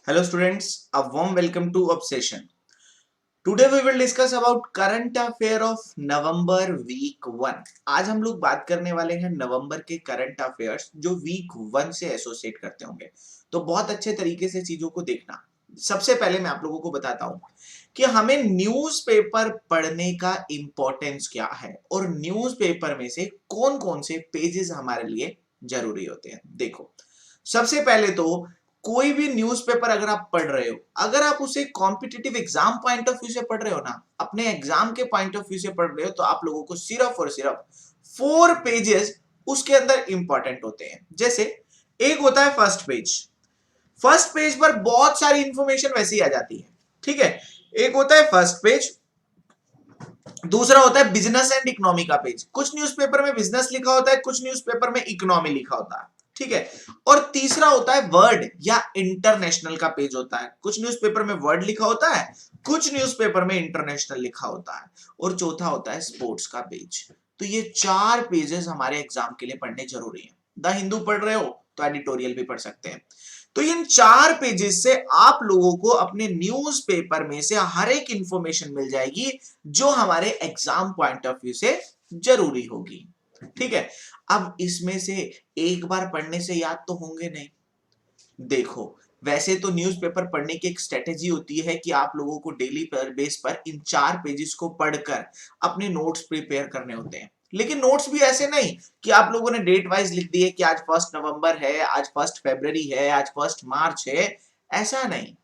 Hello students, a warm welcome to Obsession. Today we will discuss about current affair of November week 1. आज हम लोग बात करने वाले हैं नवंबर के करंट अफेयर्स जो वीक 1 से एसोसिएट करते होंगे। तो बहुत अच्छे तरीके से चीजों को देखना। सबसे पहले मैं आप लोगों को बताता हूं कि हमें न्यूज़पेपर पढ़ने का इंपॉर्टेंस क्या है और न्यूज़पेपर में से कौन-कौन से पेजेस हमारे लिए जरूरी होते हैं। देखो, सबसे पहले तो कोई भी न्यूज़पेपर अगर आप पढ़ रहे हो, अगर आप उसे competitive exam point of view से पढ़ रहे हो ना, अपने एग्जाम के पॉइंट ऑफ व्यू से पढ़ रहे हो, तो आप लोगों को सिर्फ और सिर्फ 4 पेजेस उसके अंदर इंपॉर्टेंट होते हैं। जैसे एक होता है फर्स्ट पेज। फर्स्ट पेज पर बहुत सारी इंफॉर्मेशन वैसे ही आ जाती है, ठीक है। एक होता है फर्स्ट पेज, दूसरा होता है बिजनेस एंड इकोनॉमी का पेज। कुछ न्यूज़पेपर में बिजनेस लिखा होता है, कुछ न्यूज़पेपर में इकोनॉमी लिखा होता है, ठीक है। और तीसरा होता है वर्ड या इंटरनेशनल का पेज होता है। कुछ न्यूज़पेपर में वर्ड लिखा होता है, कुछ न्यूज़पेपर में इंटरनेशनल लिखा होता है, और चौथा होता है स्पोर्ट्स का पेज। तो ये 4 पेजेस हमारे एग्जाम के लिए पढ़ने जरूरी है। द हिंदू पढ़ रहे हो तो एडिटोरियल भी पढ़ सकते हैं। तो इन 4 पेजेस से आप लोगों को अपने न्यूज़पेपर में से हर एक इंफॉर्मेशन मिल जाएगी जो हमारे एग्जाम पॉइंट ऑफ व्यू से जरूरी होगी, ठीक है। अब इसमें से एक बार पढ़ने से याद तो होंगे नहीं। देखो, वैसे तो न्यूज़पेपर पढ़ने की एक स्ट्रेटेजी होती है कि आप लोगों को डेली बेस पर इन 4 पेजेस को पढ़कर अपने नोट्स प्रिपेयर करने होते हैं। लेकिन नोट्स भी ऐसे नहीं कि आप लोगों ने डेट वाइज लिख दिए कि आज 1 नवंबर है, आज 1 फरवरी है, आज 1 मार्च है। ऐसा नहीं,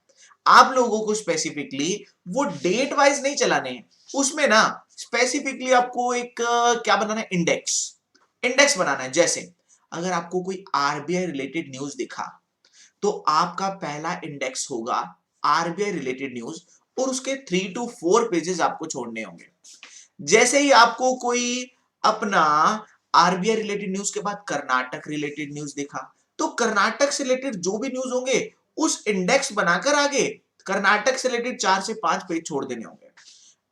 आप लोगों को स्पेसिफिकली वो डेट वाइज नहीं चलाने हैं। उसमें ना स्पेसिफिकली आपको एक क्या बनाना है, इंडेक्स। इंडेक्स बनाना है। जैसे अगर आपको कोई आरबीआई रिलेटेड न्यूज दिखा, तो आपका पहला इंडेक्स होगा आरबीआई रिलेटेड न्यूज, और उसके 3 to 4 पेजेस आपको छोड़ने होंगे। जैसे ही आपको कोई अपना आरबीआई रिलेटेड न्यूज के बाद कर्नाटक रिलेटेड न्यूज दिखा, तो कर्नाटक से रिलेटेड जो भी न्यूज होंगे उस इंडेक्स बनाकर आगे कर्नाटक से रिलेटेड 4 से 5 पेज छोड़ देने होंगे।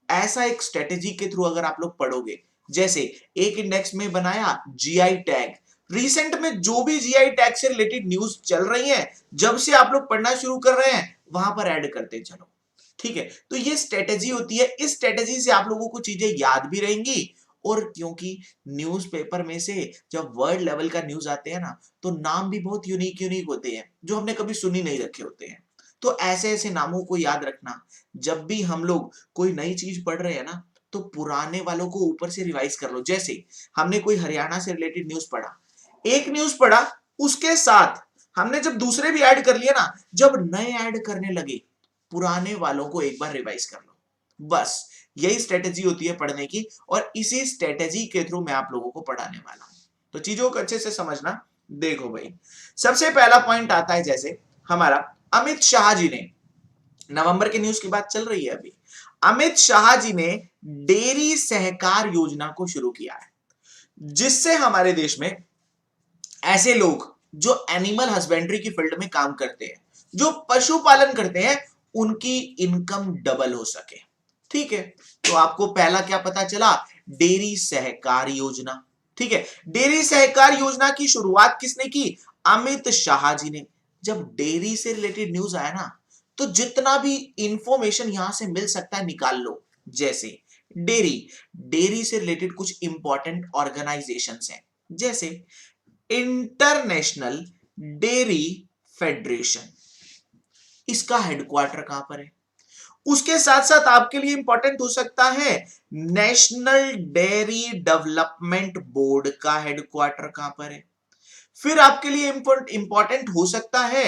ऐसा एक स्ट्रेटेजी के थ्रू अगर आप लोग पढ़ोगे, जैसे एक इंडेक्स में बनाया जीआई टैग, रिसेंट में जो भी जीआई टैग से रिलेटेड न्यूज चल रही है, जब से आप लोग पढ़ना शुरू कर रहे हैं वहां पर ऐड करते चलो, ठीक है। तो ये स्ट्रेटेजी होती है। इस स्ट्रेटेजी से आप लोगों को चीजें याद भी रहेंगी, और क्योंकि न्यूज़पेपर में से जब वर्ल्ड लेवल का न्यूज आते हैं ना, तो नाम भी बहुत यूनिक यूनिक होते हैं जो हमने कभी सुनी नहीं रखे होते हैं। तो ऐसे ऐसे नामों को याद रखना। जब भी हम लोग कोई नई चीज पढ़ रहे हैं ना, तो पुराने वालों को ऊपर से रिवाइज कर लो। जैसे हमने कोई हरियाणा से रिलेटेड न्यूज पढ़ा, एक न्यूज पढ़ा, उसके साथ हमने जब दूसरे भी ऐड कर लिए ना, जब नए ऐड करने लगे, पुराने वालों को एक बार रिवाइज कर लो। बस यही स्ट्रेटेजी होती है पढ़ने की, और इसी स्ट्रेटेजी के थ्रू मैं आप लोगों को पढ़ाने वाला हूं। तो चीजों को अच्छे से समझना। देखो भाई, सबसे पहला पॉइंट आता है, जैसे हमारा अमित शाह जी ने, नवंबर के न्यूज की बात चल रही है अभी, अमित शाह जी ने डेयरी सहकार योजना को शुरू किया है, जिससे हमारे देश में ऐसे लोग जो एनिमल हस्बेंड्री की फील्ड में काम करते हैं, जो पशुपालन करते हैं, उनकी इनकम डबल हो सके, ठीक है। तो आपको पहला क्या पता चला, डेयरी सहकार योजना, ठीक है। डेयरी सहकार योजना की शुरुआत किसने की, अमित शाह जी ने। जब डेयरी से रिलेटेड न्यूज आया ना, तो जितना भी इंफॉर्मेशन यहां से मिल सकता है निकाल लो। जैसे डेयरी, डेयरी से रिलेटेड कुछ इंपॉर्टेंट ऑर्गेनाइजेशंस हैं, जैसे इंटरनेशनल डेयरी फेडरेशन, इसका हेडक्वार्टर कहां पर है। उसके साथ साथ आपके लिए इंपॉर्टेंट हो सकता है नेशनल डेयरी डेवलपमेंट बोर्ड का हेडक्वार्टर कहां पर है। फिर आपके लिए इंपॉर्टेंट हो सकता है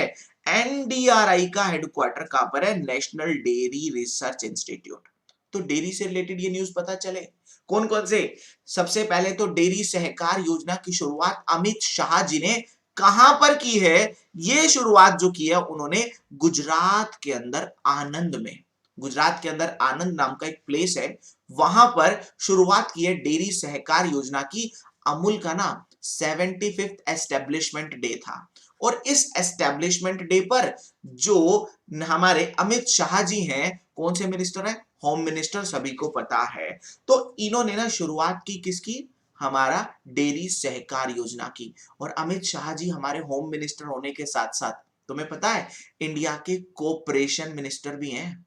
एनडीआरआई का हेडक्वार्टर कहां पर है, नेशनल डेयरी रिसर्च इंस्टीट्यूट। तो डेयरी से रिलेटेड ये न्यूज पता चले कौन कौन से। सबसे पहले तो डेयरी सहकार योजना की शुरुआत अमित शाह जी ने कहां पर की है, ये शुरुआत जो की है उन्होंने गुजरात के अंदर आनंद में, गुजरात के अंदर आनंद नाम का एक प्लेस है, वहां पर शुरुआत की है डेयरी सहकार योजना की। अमूल का ना 75th एस्टेब्लिशमेंट डे था, और इस एस्टेब्लिशमेंट डे पर जो हमारे अमित शाह जी हैं, कौन से मिनिस्टर हैं, होम मिनिस्टर, सभी को पता है। तो इन्होंने ना शुरुआत की किसकी, हमारा डेयरी सहकार योजना की। और अमित शाह जी हमारे होम मिनिस्टर होने के साथ साथ तुम्हें पता है इंडिया के कोऑपरेशन मिनिस्टर भी हैं।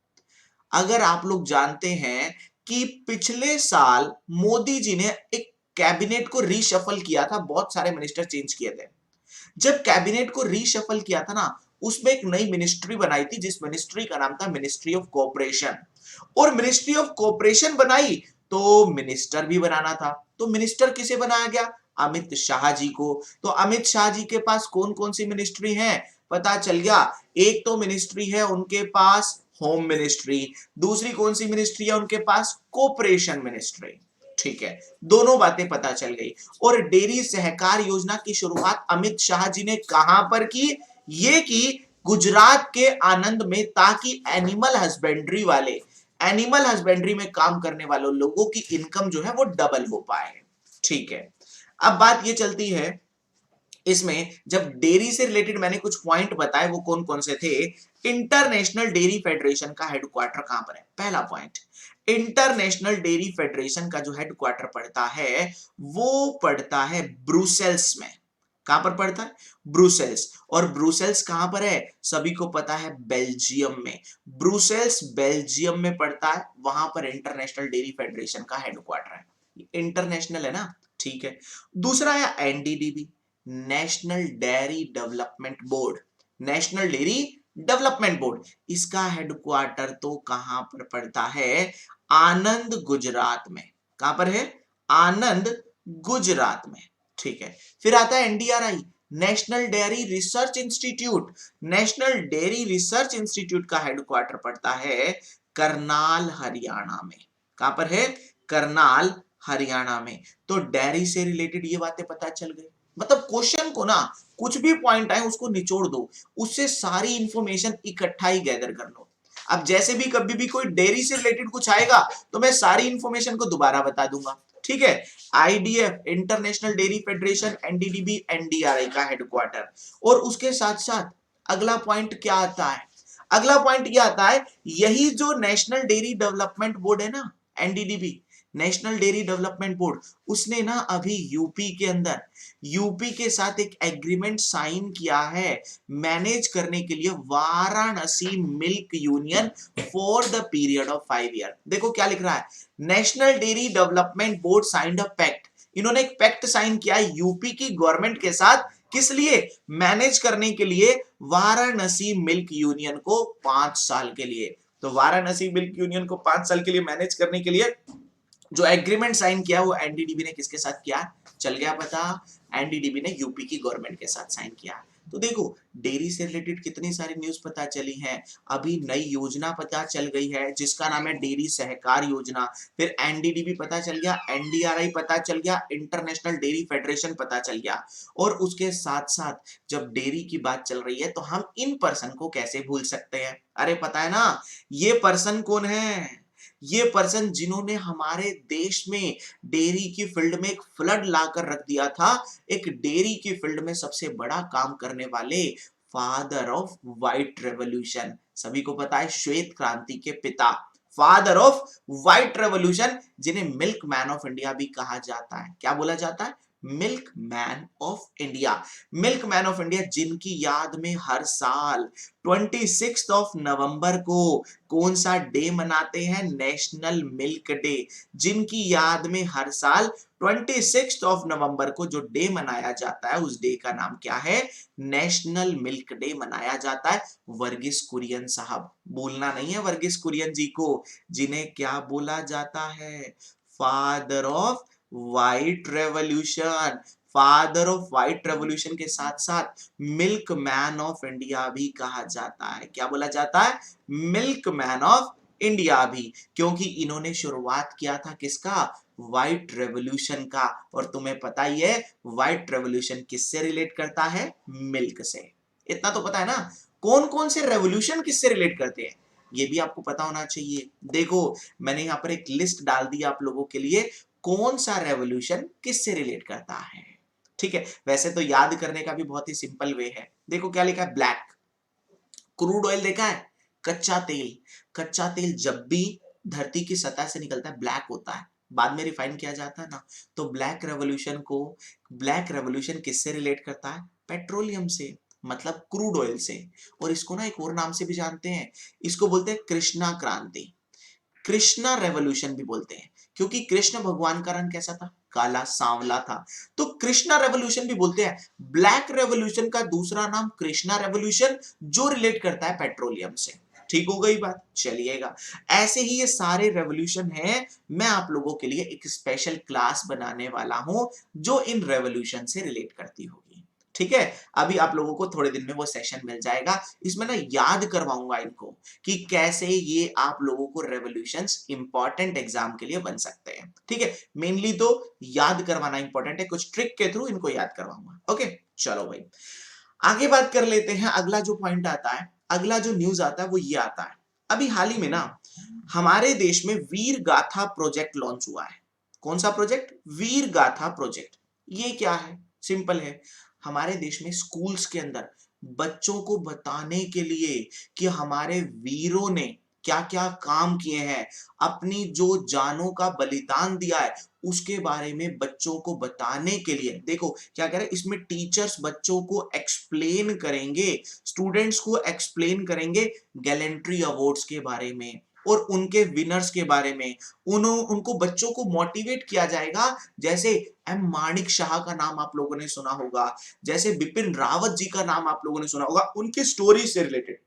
अगर आप लोग जानते हैं कि पिछले साल मोदी जी ने एक कैबिनेट को रीशफल किया था, बहुत सारे मिनिस्टर चेंज किए थे। जब कैबिनेट को रीशफल किया था ना, उसमें एक नई मिनिस्ट्री बनाई थी, जिस मिनिस्ट्री का नाम था मिनिस्ट्री ऑफ कोऑपरेशन। और मिनिस्ट्री ऑफ कोऑपरेशन बनाई तो मिनिस्टर भी बनाना था। तो मिनिस्टर किसे बनाया गया? अमित शाह जी को। तो अमित शाह जी के पास कौन कौन सी मिनिस्ट्री है पता चल गया। एक तो मिनिस्ट्री है उनके पास होम मिनिस्ट्री, दूसरी कौन सी मिनिस्ट्री है उनके पास? Cooperation ministry. ठीक है, दोनों बातें पता चल गई। और डेयरी सहकार योजना की शुरुआत अमित शाह जी ने कहां पर की? ये की गुजरात के आनंद में, ताकि एनिमल हस्बेंड्री में काम करने वालों लोगों की इनकम जो है वो डबल हो पाए। ठीक है, अब बात ये चलती है इसमें, जब डेयरी से रिलेटेड मैंने कुछ पॉइंट बताए, वो कौन कौन से थे? इंटरनेशनल डेयरी फेडरेशन का हेडक्वार्टर कहां पर है? पहला पॉइंट, इंटरनेशनल डेयरी फेडरेशन का जो हेडक्वार्टर पड़ता है वो पड़ता है ब्रुसेल्स में। कहां पर पड़ता है? ब्रुसेल्स। और ब्रुसेल्स कहां पर है? सभी को पता है, बेल्जियम में। ब्रुसेल्स बेल्जियम में पड़ता है, वहां पर इंटरनेशनल डेयरी फेडरेशन का हेडक्वार्टर है। इंटरनेशनल है ना, ठीक है। दूसरा है NDDB, national dairy development board. National dairy development board, इसका हेडक्वार्टर तो कहां पर पड़ता है? आनंद, गुजरात में। कहां पर है? आनंद, गुजरात में। ठीक है, फिर आता है NDRI, national dairy research institute. National dairy research institute का हेडक्वार्टर पड़ता है करनाल, हरियाणा में। कहां पर है? करनाल, हरियाणा में। तो डेयरी से रिलेटेड ये बातें पता चल गई। मतलब क्वेश्चन को ना, कुछ भी पॉइंट आए उसको निचोड़ दो, उससे सारी इंफॉर्मेशन इकट्ठा ही गैदर कर लो। अब जैसे भी कभी भी कोई डेयरी से रिलेटेड कुछ आएगा तो मैं सारी इंफॉर्मेशन को दोबारा बता दूंगा। ठीक है, IDF, international dairy federation, NDDB, NDRI का हेडक्वार्टर। और उसके साथ साथ अगला पॉइंट क्या आता है? अगला पॉइंट क्या आता है? यही जो नेशनल डेयरी डेवलपमेंट बोर्ड है ना, NDDB, national dairy development board, उसने ना अभी यूपी के साथ एक एग्रीमेंट साइन किया है मैनेज करने के लिए Varanasi milk union for the period of 5 year. देखो क्या लिख रहा है, national dairy development board signed a pact. इन्होंने एक पैक्ट साइन किया यूपी की गवर्नमेंट के साथ, किस लिए? मैनेज करने के लिए वाराणसी मिल्क यूनियन को 5 साल के लिए। तो वाराणसी मिल्क यूनियन को 5 साल के लिए मैनेज करने के लिए जो एग्रीमेंट साइन किया वो एनडीडीबी ने किसके साथ किया? चल गया पता, एनडीडीबी ने यूपी की गवर्नमेंट के साथ साइन किया। तो देखो डेयरी से रिलेटेड कितनी सारी न्यूज पता चली हैं। अभी नई योजना पता चल गई है जिसका नाम है डेयरी सहकार योजना। फिर एनडीडीबी पता चल गया, एनडीआरआई पता चल गया, इंटरनेशनल डेयरी फेडरेशन पता चल गया। और उसके साथ साथ जब डेयरी की बात चल रही है तो हम इन पर्सन को कैसे भूल सकते हैं? अरे पता है ना, ये पर्सन कौन है? ये पर्सन जिन्होंने हमारे देश में डेयरी की फील्ड में एक फ्लड लाकर रख दिया था, एक डेयरी की फील्ड में सबसे बड़ा काम करने वाले, फादर ऑफ व्हाइट रेवोल्यूशन। सभी को पता है, श्वेत क्रांति के पिता, फादर ऑफ व्हाइट रेवोल्यूशन, जिन्हें मिल्क मैन ऑफ इंडिया भी कहा जाता है। क्या बोला जाता है? Milk man of India. Milk man of India, जिनकी याद में हर साल 26 नवंबर को कौन सा डे मनाते हैं? National milk day. जिनकी याद में हर साल 26 नवंबर को जो डे मनाया जाता है, उस डे का नाम क्या है? नेशनल मिल्क डे मनाया जाता है। वर्गीस कुरियन साहब, भूलना नहीं है वर्गीस कुरियन जी को, जिन्हें क्या बोला जाता है? Father of white revolution. Father of white revolution के साथ साथ मिल्क मैन ऑफ इंडिया भी कहा जाता है। क्या बोला जाता है? मिल्क मैन ऑफ इंडिया भी, क्योंकि इन्होंने शुरुआत किया था किसका? व्हाइट रेवोल्यूशन का। और तुम्हें पता ही है व्हाइट रेवोल्यूशन किससे रिलेट करता है? मिल्क से। इतना तो पता है ना, कौन कौन से रेवोल्यूशन किससे रिलेट करते हैं, ये भी आपको पता होना चाहिए। देखो मैंने यहां पर एक लिस्ट डाल दी आप लोगों के लिए, कौन सा रेवोल्यूशन किससे रिलेट करता है। ठीक है, वैसे तो याद करने का भी बहुत ही सिंपल वे है। देखो क्या लिखा है, ब्लैक क्रूड ऑयल देखा है, कच्चा तेल। कच्चा तेल जब भी धरती की सतह से निकलता है ब्लैक होता है, बाद में रिफाइन किया जाता है ना। तो ब्लैक रेवोल्यूशन किससे रिलेट करता है? पेट्रोलियम से। मतलब क्रूड ऑयल से। और इसको ना एक और नाम से भी जानते हैं, इसको बोलते हैं कृष्णा क्रांति, कृष्णा रेवोल्यूशन भी बोलते हैं, क्योंकि कृष्ण भगवान का रंग कैसा था, काला सांवला था, तो कृष्णा रेवोल्यूशन भी बोलते हैं। ब्लैक रेवोल्यूशन का दूसरा नाम कृष्णा रेवोल्यूशन, जो रिलेट करता है पेट्रोलियम से। ठीक हो गई बात, चलिएगा। ऐसे ही ये सारे रेवोल्यूशन हैं, मैं आप लोगों के लिए एक स्पेशल क्लास बनाने वाला हूं जो इन रेवोल्यूशन से रिलेट करती होगी। ठीक है, अभी आप लोगों को थोड़े दिन में वो सेशन मिल जाएगा, इसमें ना याद करवाऊंगा इनको कि कैसे ये आप लोगों को रेवोल्यूशंस इंपॉर्टेंट एग्जाम के लिए बन सकते हैं। ठीक है, मेनली तो याद करवाना इंपॉर्टेंट है, कुछ ट्रिक के थ्रू इनको याद करवाऊंगा। ओके, चलो भाई आगे बात कर लेते हैं। अगला जो पॉइंट आता है, अगला जो न्यूज आता है वो ये आता है, अभी हाल ही में ना हमारे देश में वीर गाथा प्रोजेक्ट लॉन्च हुआ है। कौन सा प्रोजेक्ट, वीर गाथा प्रोजेक्ट। ये क्या है, सिंपल है, हमारे देश में स्कूल्स के अंदर बच्चों को बताने के लिए कि हमारे वीरों ने क्या क्या काम किए हैं, अपनी जो जानों का बलिदान दिया है, उसके बारे में बच्चों को बताने के लिए। देखो क्या कह रहे हैं इसमें, टीचर्स बच्चों को एक्सप्लेन करेंगे, स्टूडेंट्स को एक्सप्लेन करेंगे गैलेंट्री अवार्ड्स के बारे में और उनके विनर्स के बारे में। उनको बच्चों को मोटिवेट किया जाएगा। जैसे एम माणिक शाह का नाम आप लोगों ने सुना होगा, जैसे बिपिन रावत जी का नाम आप लोगों ने सुना होगा, उनकी स्टोरी से रिलेटेड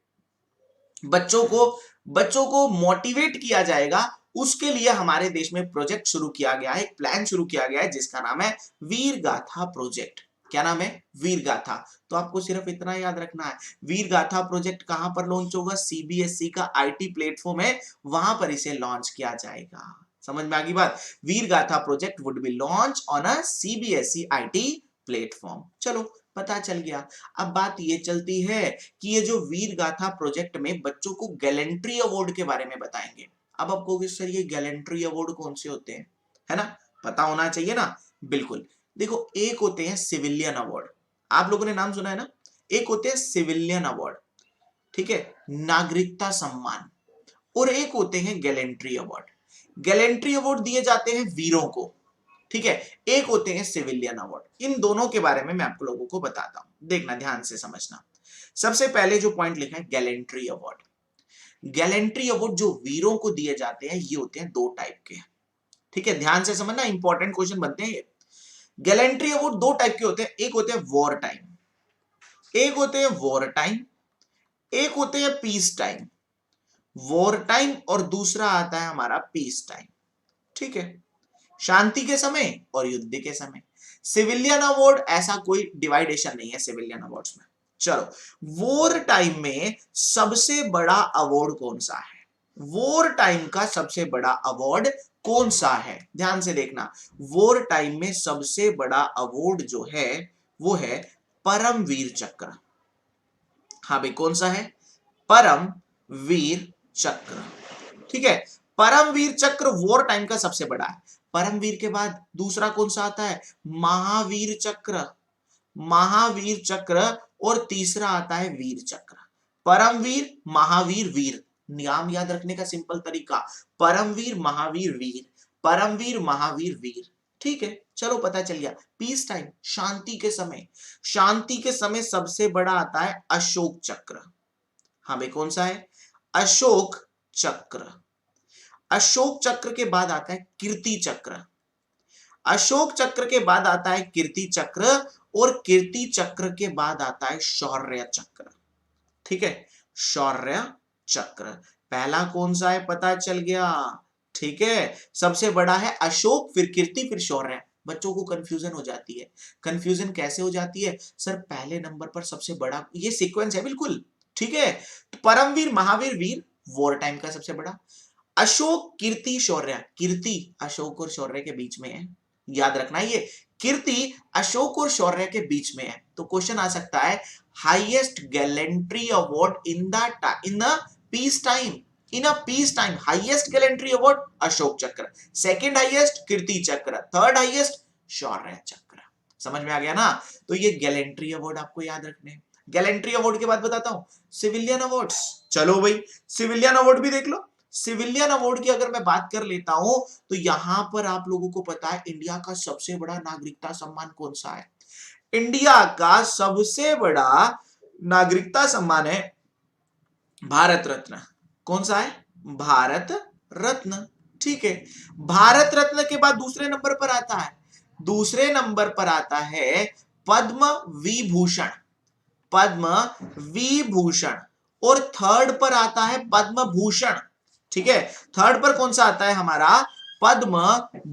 बच्चों को मोटिवेट किया जाएगा। उसके लिए हमारे देश में प्रोजेक्ट शुरू किया गया है, एक प्लान शुरू किया गया है जिसका नाम है वीर गाथा प्रोजेक्ट। क्या नाम है, वीर गाथा। तो आपको सिर्फ इतना याद रखना है, वीर गाथा प्रोजेक्ट कहां पर लॉन्च होगा, सीबीएसई का आईटी प्लेटफॉर्म है, वहां पर इसे लॉन्च किया जाएगा। समझ में आ गई बात, वीर गाथा project would be launch on a CBSE IT platform. चलो पता चल गया। अब बात ये चलती है कि ये जो वीर गाथा प्रोजेक्ट में बच्चों को गैलेंट्री अवार्ड के बारे में बताएंगे। अब आप कहोगे सर ये गैलेंट्री अवार्ड कौन से होते हैं, है ना, पता होना चाहिए ना। बिल्कुल, देखो एक होते हैं सिविलियन अवार्ड, आप लोगों ने नाम सुना है ना, एक होते हैं सिविलियन अवार्ड, ठीक है, नागरिकता सम्मान, और एक होते हैं गैलेंट्री अवार्ड। गैलेंट्री अवार्ड दिए जाते हैं वीरों को, ठीक है, एक होते हैं सिविलियन अवार्ड। इन दोनों के बारे में मैं आपको लोगों को बताता हूं, देखना ध्यान से समझना। सबसे पहले जो पॉइंट लिखा है गैलेंट्री अवार्ड। गैलेंट्री अवार्ड जो वीरों को दिए जाते हैं ये होते हैं दो टाइप के, ठीक है, ध्यान से समझना, इंपॉर्टेंट क्वेश्चन बनते हैं ये। गैलेंट्री अवार्ड दो टाइप के होते हैं, एक होते हैं वॉर टाइम, एक होते हैं वॉर टाइम, एक होते हैं पीस टाइम। वॉर टाइम और दूसरा आता है हमारा पीस टाइम, ठीक है, शांति के समय और युद्ध के समय। सिविलियन अवार्ड ऐसा कोई डिवाइडेशन नहीं है सिविलियन अवार्ड्स में। चलो, वॉर टाइम में सबसे बड़ा अवार्ड कौन सा है, वॉर टाइम का सबसे बड़ा अवार्ड कौन सा है, ध्यान से देखना। वॉर टाइम में सबसे बड़ा अवार्ड जो है वो है परमवीर चक्र। हाँ भाई, कौन सा है, परम वीर चक्र, ठीक है। परमवीर चक्र वॉर टाइम का सबसे बड़ा है। परमवीर के बाद दूसरा कौन सा आता है, महावीर चक्र, महावीर चक्र, और तीसरा आता है वीर चक्र। परमवीर महावीर वीर, नाम याद रखने का सिंपल तरीका, परमवीर महावीर वीर, परमवीर महावीर वीर, ठीक है। चलो पता चल गया। पीस टाइम, शांति के समय, शांति के समय सबसे बड़ा आता है अशोक चक्र। हाँ भाई, कौन सा है, अशोक चक्र। अशोक चक्र के बाद आता है कीर्ति चक्र, अशोक चक्र के बाद आता है कीर्ति चक्र, और कीर्ति चक्र के बाद आता है शौर्य चक्र, ठीक है, शौर्य चक्र। पहला कौन सा है पता चल गया, ठीक है, सबसे बड़ा है अशोक, फिर कीर्ति, फिर शौर्य। बच्चों को कंफ्यूजन हो जाती है, कंफ्यूजन कैसे हो जाती है सर, पहले नंबर पर सबसे बड़ा, ये सीक्वेंस है बिल्कुल, ठीक है। तो परमवीर महावीर वीर वॉर टाइम का सबसे बड़ा, अशोक कीर्ति शौर्य, कीर्ति अशोक और शौर्य के बीच में है, याद रखना ये कीर्ति अशोक और शौर्य के बीच में है। तो क्वेश्चन आ सकता है highest gallantry award in the peace time, in a peace time highest gallantry award Ashok चक्र, सेकंड हाईएस्ट कीर्ति चक्र, थर्ड हाईएस्ट शौर्य चक्र। समझ में आ गया ना, तो ये गैलेंट्री अवार्ड आपको याद रखने। गैलेंट्री अवार्ड के बाद बताता हूं सिविलियन अवार्ड्स। चलो भाई, सिविलियन अवार्ड भी देख लो। सिविलियन अवार्ड की अगर मैं बात कर लेता हूं तो यहां पर आप लोगों को पता है इंडिया का सबसे बड़ा नागरिकता सम्मान कौन सा है, इंडिया का सबसे बड़ा नागरिकता सम्मान है भारत रत्न। कौन सा है? भारत रत्न। ठीक है, भारत रत्न के बाद दूसरे नंबर पर आता है, दूसरे नंबर पर आता है पद्म विभूषण। पद्म विभूषण। और थर्ड पर आता है पद्म भूषण। ठीक है, थर्ड पर कौन सा आता है हमारा? पद्म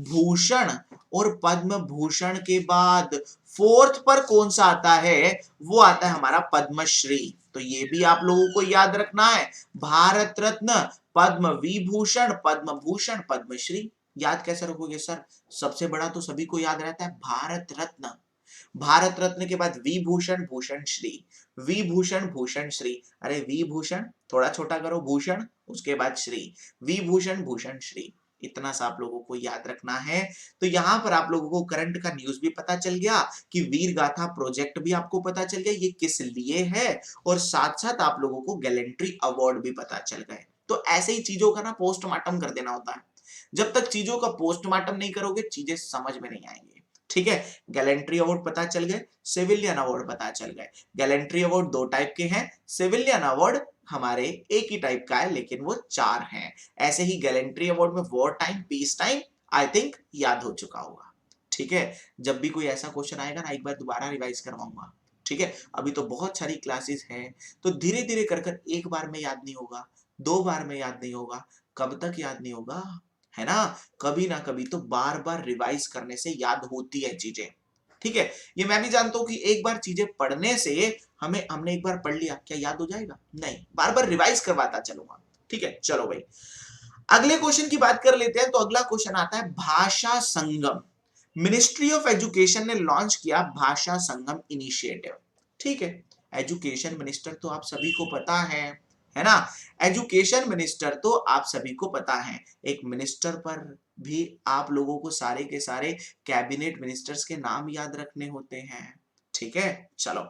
भूषण। और पद्म भूषण के बाद फोर्थ पर कौन सा आता है? वो आता है हमारा पद्मश्री। तो ये भी आप लोगों को याद रखना है, भारत रत्न, पद्म विभूषण, पद्म भूषण, पद्मश्री। याद कैसे रखोगे सर? सबसे बड़ा तो सभी को याद रहता है भारत रत्न। भारत रत्न के बाद विभूषण, भूषण श्री, विभूषण, भूषण श्री। अरे विभूषण थोड़ा छोटा करो, भूषण उसके बाद श्री, विभूषण, भूषण श्री। इतना सा आप लोगों को याद रखना है। तो यहां पर आप लोगों को करंट का न्यूज भी पता चल गया कि वीर गाथा प्रोजेक्ट भी आपको पता चल गया ये किस लिए है, और साथ साथ आप लोगों को गैलेंट्री अवार्ड भी पता चल गए। तो ऐसे ही चीजों का ना पोस्टमार्टम कर देना होता है। जब तक चीजों का पोस्टमार्टम नहीं करोगे चीजें समझ में नहीं आएंगी। ठीक है, गैलेंट्री अवार्ड पता चल गए, सिविलियन अवार्ड पता चल गए। गैलेंट्री अवार्ड दो टाइप के हैं, सिविलियन अवार्ड हमारे एक ही टाइप का है लेकिन वो 4 हैं। ऐसे ही गैलेंट्री अवार्ड में war time, peace time, I think याद हो चुका होगा। ठीक है, जब भी कोई ऐसा क्वेश्चन आएगा ना एक बार दोबारा रिवाइज करवाऊंगा। ठीक है, अभी तो बहुत सारी क्लासेस हैं, तो धीरे धीरे कर कर एक बार में याद नहीं होगा, 2 बार में याद नहीं होगा, कब तक याद नहीं होगा, है ना? कभी ना कभी तो बार बार रिवाइज करने से याद होती है चीजें। ठीक है, ये मैं भी जानता हूं कि एक बार चीजें पढ़ने से हमने एक बार पढ़ लिया क्या याद हो जाएगा? नहीं, बार बार रिवाइज करवाता चलूंगा। ठीक है, चलो भाई अगले क्वेश्चन की बात कर लेते हैं। तो अगला क्वेश्चन आता है भाषा संगम। मिनिस्ट्री ऑफ एजुकेशन ने लॉन्च किया भाषा संगम इनिशिएटिव। ठीक है, एजुकेशन मिनिस्टर तो आप सभी को पता है ना? एजुकेशन मिनिस्टर तो आप सभी को पता है। एक मिनिस्टर पर भी आप लोगों को सारे के सारे कैबिनेट मिनिस्टर्स के नाम याद रखने होते हैं। ठीक है, चलो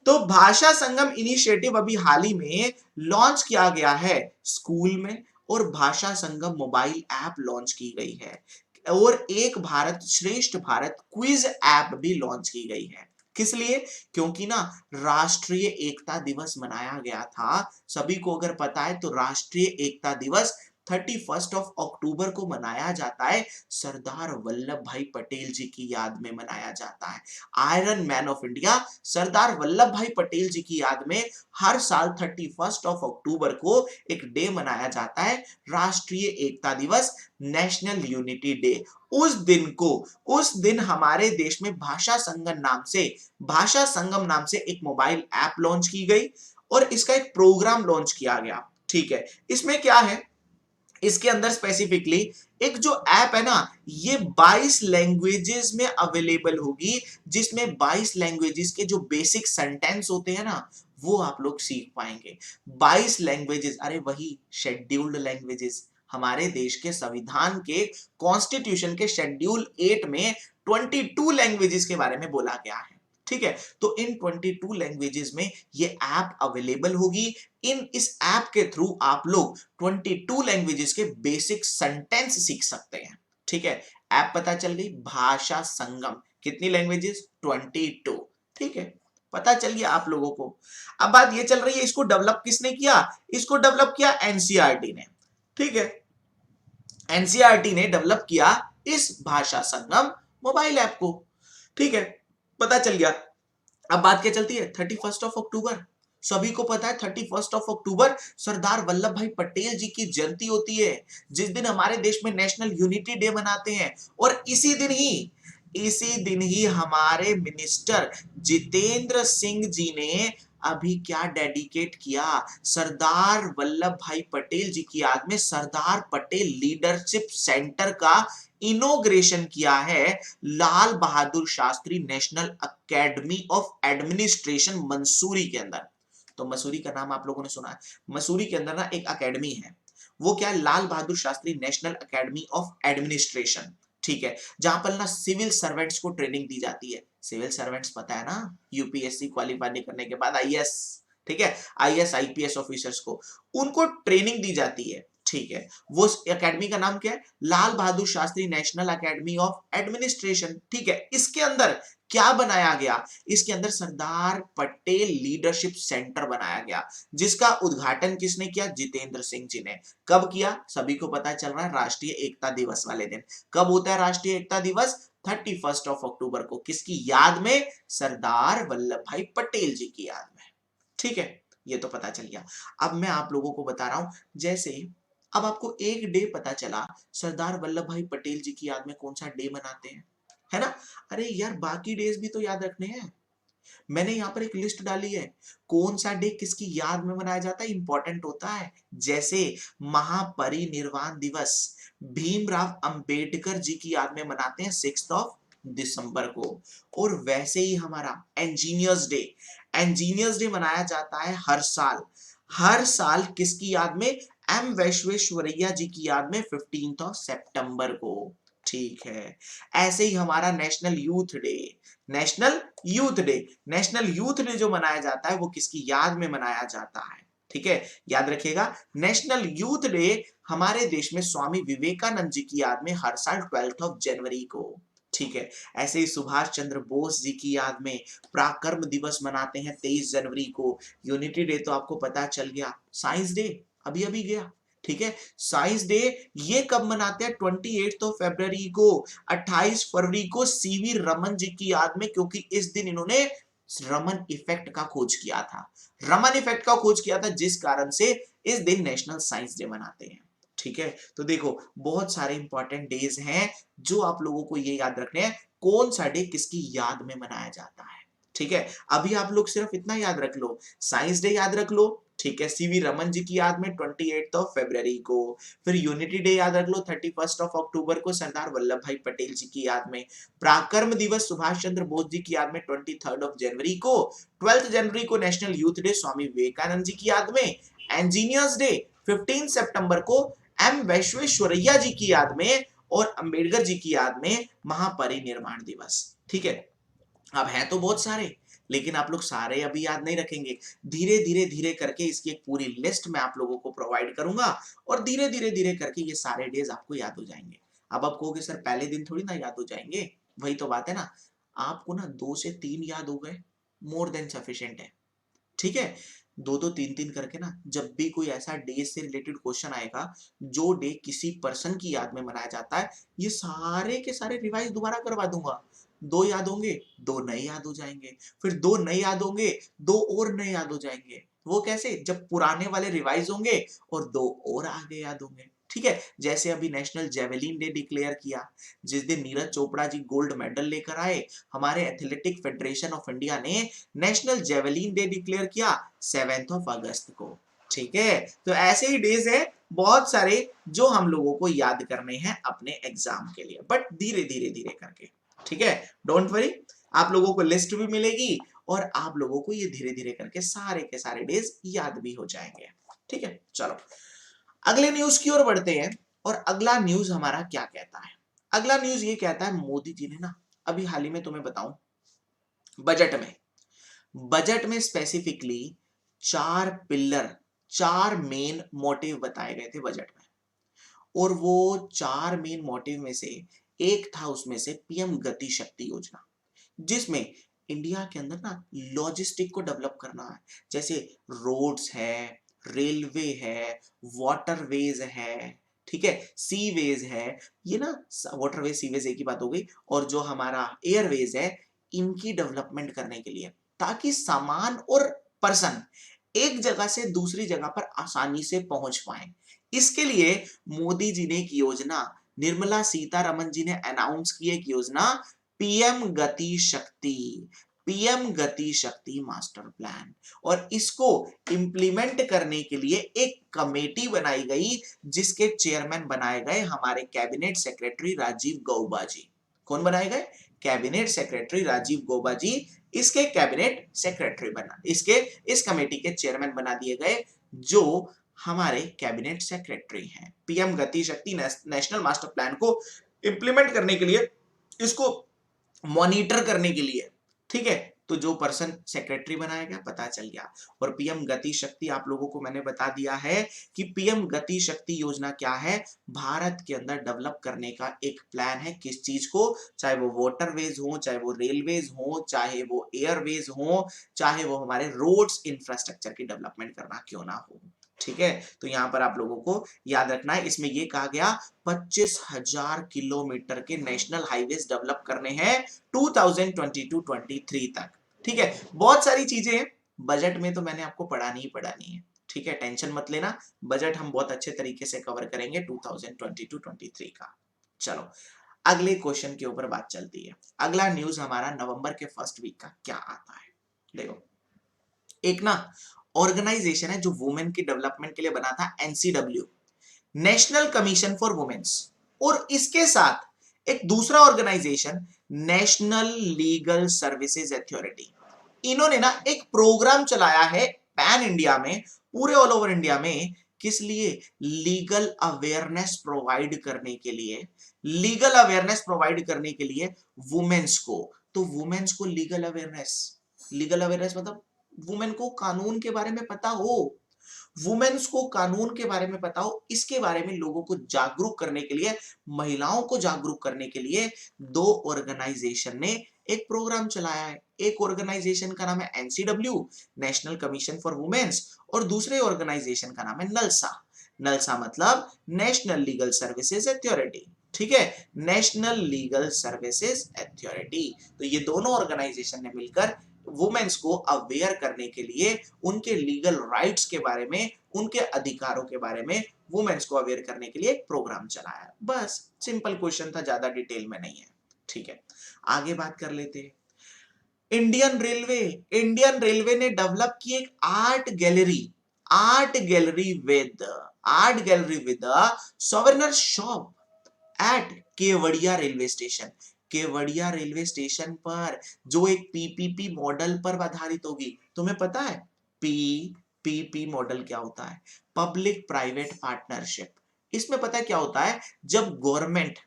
तो भाषा संगम इनिशिएटिव अभी हाल ही में लॉन्च किया गया है स्कूल में, और भाषा संगम मोबाइल ऐप लॉन्च की गई है, और एक भारत श्रेष्ठ भारत क्विज ऐप भी लॉन्च की गई है। किस लिए? क्योंकि ना राष्ट्रीय एकता दिवस मनाया गया था। सभी को अगर पता है तो राष्ट्रीय एकता दिवस 31 अक्टूबर को मनाया जाता है, सरदार वल्लभ भाई पटेल जी की याद में मनाया जाता है। Iron man of India Sardar Vallabh भाई पटेल जी की याद में हर साल 31 अक्टूबर को एक डे मनाया जाता है, राष्ट्रीय एकता दिवस, नेशनल यूनिटी डे। उस दिन हमारे देश में भाषा संगम नाम से एक मोबाइल ऐप लॉन्च की गई, और इसका एक प्रोग्राम लॉन्च किया गया। ठीक है, इसमें क्या है, इसके अंदर स्पेसिफिकली एक जो ऐप है ना ये 22 लैंग्वेजेस में अवेलेबल होगी, जिसमें 22 लैंग्वेजेस के जो बेसिक सेंटेंस होते हैं ना वो आप लोग सीख पाएंगे। 22 लैंग्वेजेस, अरे वही शेड्यूल्ड लैंग्वेजेस। हमारे देश के संविधान के कॉन्स्टिट्यूशन के शेड्यूल 8 में 22 लैंग्वेजेस के बारे में बोला गया है। ठीक है, तो इन 22 लैंग्वेजेस में ये ऐप अवेलेबल होगी। इस ऐप के थ्रू आप लोग 22 लैंग्वेजेस के बेसिक सेंटेंस सीख सकते हैं। ठीक है, ऐप पता चल गई भाषा संगम। कितनी लैंग्वेजेस? 22। ठीक है, पता चल गया आप लोगों को। अब बात ये चल रही है इसको डेवलप किसने किया? इसको डेवलप किया एनसीईआरटी ने। ठीक है, एनसीईआरटी ने डेवलप किया इस भाषा संगम मोबाइल ऐप को। ठीक है, पता चल गया। अब बात क्या चलती है? 31 अक्टूबर। सभी को पता है 31 अक्टूबर सरदार वल्लभ भाई पटेल जी की जयंती होती है, जिस दिन हमारे देश में नेशनल यूनिटी डे मनाते हैं। और इसी दिन ही हमारे मिनिस्टर जितेंद्र सिंह जी ने अभी क्या डेडिकेट किया? सरदार वल्लभ भाई पटेल जी की याद में सरदार पटेल लीडरशिप सेंटर का इनोग्रेशन किया है Lal Bahadur Shastri national academy of administration Mussoorie के अंदर। तो मसूरी का नाम आप लोगों ने सुना है, मसूरी के अंदर ना एक एकेडमी है, वो क्या है? Lal Bahadur Shastri national academy of administration. ठीक है, जहां पर ना सिविल सर्वेंट्स को ट्रेनिंग दी जाती है। सिविल सर्वेंट्स पता है ना, यूपीएससी क्वालिफाई करने के बाद आईएएस, ठीक है, आईएएस आईपीएस ऑफिसर्स को उनको ट्रेनिंग दी जाती है। ठीक है, वो एकेडमी का नाम क्या है? Lal Bahadur Shastri national academy of administration. ठीक है, इसके अंदर क्या बनाया गया, इसके अंदर सरदार पटेल लीडरशिप सेंटर बनाया गया, जिसका उद्घाटन किसने किया, जितेंद्र सिंह जी ने। कब किया, सभी को पता चल रहा है, राष्ट्रीय एकता दिवस वाले दिन। कब होता है राष्ट्रीय एकता दिवस, 31 अक्टूबर को। किसकी याद में, सरदार वल्लभ भाई पटेल जी की याद में। ठीक है, ये तो पता चल गया। अब मैं आप लोगों को बता रहा हूं, जैसे अब आपको एक डे पता चला, सरदार वल्लभ भाई पटेल जी की याद में कौन सा डे मनाते हैं, है ना। अरे यार, बाकी डेज भी तो याद रखने हैं। मैंने यहां पर एक लिस्ट डाली है, कौन सा डे किसकी याद में मनाया जाता है, इंपॉर्टेंट होता है। जैसे महापरिनिर्वाण दिवस भीमराव अंबेडकर जी की याद में मनाते हैं 6 दिसंबर को। और वैसे ही हमारा इंजीनियर्स डे मनाया जाता है हर साल। हर साल किसकी याद में, एम विश्वेश्वरैया जी की याद में 15 सितंबर को। ठीक है, ऐसे ही हमारा national youth day, national national youth day जो मनाया जाता है वो किसकी याद में मनाया जाता है। ठीक है, याद रखिएगा, नेशनल यूथ डे हमारे देश में स्वामी विवेकानंद जी की याद में हर साल 12 जनवरी को। ठीक है, ऐसे ही सुभाष चंद्र बोस जी की याद में पराक्रम दिवस मनाते हैं 23 जनवरी को। यूनिटी डे तो आपको पता चल गया। साइंस डे अभी अभी गया। ठीक है, साइंस डे ये कब मनाते हैं, 28 फरवरी को। 28 फरवरी को सीवी रमन जी की याद में, क्योंकि इस दिन इन्होंने रमन इफेक्ट का खोज किया था। रमन इफेक्ट का खोज किया था, जिस कारण से इस दिन नेशनल साइंस डे मनाते हैं। ठीक है, तो देखो बहुत सारे इंपॉर्टेंट डेज हैं जो आप लोगों को ये याद रखने हैं, कौन सा डे किसकी याद में मनाया जाता है। ठीक है, अभी आप लोग सिर्फ इतना याद रख लो, साइंस डे याद रख लो। ठीक है, सीवी रमन जी की याद में 28 फरवरी को। फिर यूनिटी डे याद रख लो 31 अक्टूबर को, सरदार वल्लभ भाई पटेल जी की याद में। पराक्रम दिवस सुभाष चंद्र बोस जी की याद में 23 जनवरी को। 12 जनवरी को national youth day Swami Vivekananda ji की याद में। इंजीनियर्स डे 15 सितंबर को एम विश्वेश्वरैया जी की याद में। और अंबेडकर जी की याद में महापरिनिर्वाण दिवस। ठीक है, अब है तो बहुत सारे, लेकिन आप लोग सारे अभी याद नहीं रखेंगे। धीरे धीरे धीरे करके इसकी एक पूरी लिस्ट मैं आप लोगों को प्रोवाइड करूंगा, और धीरे धीरे धीरे करके ये सारे डेज आपको याद हो जाएंगे। अब आप कहोगे सर पहले दिन थोड़ी ना याद हो जाएंगे, वही तो बात है ना। आपको ना 2 से 3 याद हो गए, मोर देन सफिशिएंट है। ठीक है, 2 3 करके ना, जब भी कोई ऐसा डे से रिलेटेड क्वेश्चन आएगा जो डे किसी पर्सन की याद में मनाया जाता है, ये सारे के सारे रिवाइज दोबारा करवा दूंगा। 2 याद होंगे, 2 नए याद हो जाएंगे। फिर 2 नए याद होंगे, 2 और नए याद हो जाएंगे। वो कैसे, जब पुराने वाले रिवाइज होंगे और 2 और आगे याद होंगे। ठीक है, जैसे अभी नेशनल जेवलिन डे डिक्लेयर किया, जिस दिन नीरज चोपड़ा जी गोल्ड मेडल लेकर आए। हमारे एथलेटिक फेडरेशन ऑफ इंडिया ने नेशनल जेवलिन डे डिक्लेयर किया 7 अगस्त को। ठीक है, तो ऐसे ही डेज है बहुत सारे जो हम लोगों को याद करने हैं अपने एग्जाम के लिए, बट धीरे धीरे धीरे करके। ठीक है, डोंट वरी, आप लोगों को लिस्ट भी मिलेगी और आप लोगों को ये धीरे धीरे करके सारे के सारे डेज याद भी हो जाएंगे। ठीक है, चलो अगले न्यूज की ओर बढ़ते हैं। और अगला न्यूज हमारा क्या कहता है, अगला न्यूज ये कहता है, मोदी जी ने ना अभी हाल ही में, तुम्हें बताऊं, बजट में स्पेसिफिकली 4 पिलर, 4 मेन मोटिव बताए गए थे बजट में। और वो 4 मेन मोटिव में से एक था उसमें से पीएम गति शक्ति योजना, जिसमें इंडिया के अंदर ना लॉजिस्टिक को डेवलप करना है। जैसे रोड्स है, रेलवे है, वाटरवेज है, ठीक है, सीवेज है। ये ना वाटरवेज सीवेज एक ही बात हो गई। और जो हमारा एयरवेज है, इनकी डेवलपमेंट करने के लिए, ताकि सामान और पर्सन एक जगह से दूसरी जगह पर आसानी से पहुंच पाए। इसके लिए मोदी जी ने एक योजना, निर्मला सीतारमन जी ने अनाउंस की एक योजना, पीएम गति शक्ति, पीएम गति शक्ति मास्टर प्लान। और इसको इंप्लीमेंट करने के लिए एक कमेटी बनाई गई, जिसके चेयरमैन बनाए गए हमारे कैबिनेट सेक्रेटरी राजीव गौबा जी। कौन बनाए गए, कैबिनेट सेक्रेटरी राजीव गौबा जी। इसके कैबिनेट सेक्रेटरी बना, इसके इस कमेटी के चेयरमैन बना दिए गए, जो हमारे कैबिनेट सेक्रेटरी हैं। पीएम गति शक्ति नेशनल मास्टर प्लान को इंप्लीमेंट करने के लिए, इसको मॉनिटर करने के लिए। ठीक है, तो जो पर्सन सेक्रेटरी बनाया गया पता चल गया। और पीएम गति शक्ति आप लोगों को मैंने बता दिया है कि पीएम गति शक्ति योजना क्या है, भारत के अंदर डेवलप करने का एक प्लान है। किस चीज को, चाहे वो वाटरवेज हो, चाहे वो रेलवेज हो, चाहे वो एयरवेज हो, चाहे वो हमारे रोड्स इंफ्रास्ट्रक्चर की डेवलपमेंट करना क्यों ना हो। ठीक है, तो यहां पर आप लोगों को याद रखना है, इसमें यह कहा गया 25,000 किलोमीटर के नेशनल हाईवेज डेवलप करने हैं 2022-23 तक। ठीक है, बहुत सारी चीजें बजट में तो मैंने आपको पढ़ानी ही पढ़ानी है। ठीक है, टेंशन मत लेना, बजट हम बहुत अच्छे तरीके से कवर करेंगे 2022-23 का। चलो अगले क्वेश्चन के ऊपर बात चलती है। अगला न्यूज हमारा नवंबर के फर्स्ट वीक का क्या आता है। देखो, एक ना ऑर्गेनाइजेशन है जो वुमेन की डेवलपमेंट के लिए बना था, NCW, national commission for womens, और इसके साथ एक दूसरा organisation national legal services authority. इन्होंने ना एक प्रोग्राम चलाया है पैन इंडिया में, पूरे ऑल ओवर इंडिया में। किस लिए? लीगल अवेयरनेस प्रोवाइड करने के लिए, लीगल अवेयरनेस प्रोवाइड करने के लिए वुमेन्स को। तो वुमेन्स को लीगल अवेयरनेस, लीगल अवेयरनेस मतलब वुमेन को कानून के बारे में पता हो, वुमेन्स को कानून के बारे में पता हो, इसके बारे में लोगों को जागरूक करने के लिए, महिलाओं को जागरूक करने के लिए दो ऑर्गेनाइजेशन ने एक प्रोग्राम चलाया है। एक ऑर्गेनाइजेशन का नाम है NCW, national commission for womens, और दूसरे ऑर्गेनाइजेशन का नाम है नलसा। नलसा मतलब नेशनल लीगल सर्विसेज अथॉरिटी। ठीक है, नेशनल लीगल सर्विसेज अथॉरिटी। तो ये दोनों ऑर्गेनाइजेशन ने मिलकर वुमेन्स को अवेयर करने के लिए, उनके लीगल राइट्स के बारे में, उनके अधिकारों के बारे में वुमेन्स को अवेयर करने के लिए एक प्रोग्राम चलाया। बस सिंपल क्वेश्चन था, ज्यादा डिटेल में नहीं है। ठीक है, आगे बात कर लेते हैं। इंडियन रेलवे, इंडियन रेलवे ने डेवलप की एक art gallery, art gallery with, art gallery with souvenir shop at Kevadia railway station. Kevadia railway station पर, जो एक पीपीपी मॉडल पर आधारित होगी। तुम्हें पता है पीपीपी मॉडल क्या होता है? Public private partnership. इसमें पता है क्या होता है? जब गवर्नमेंट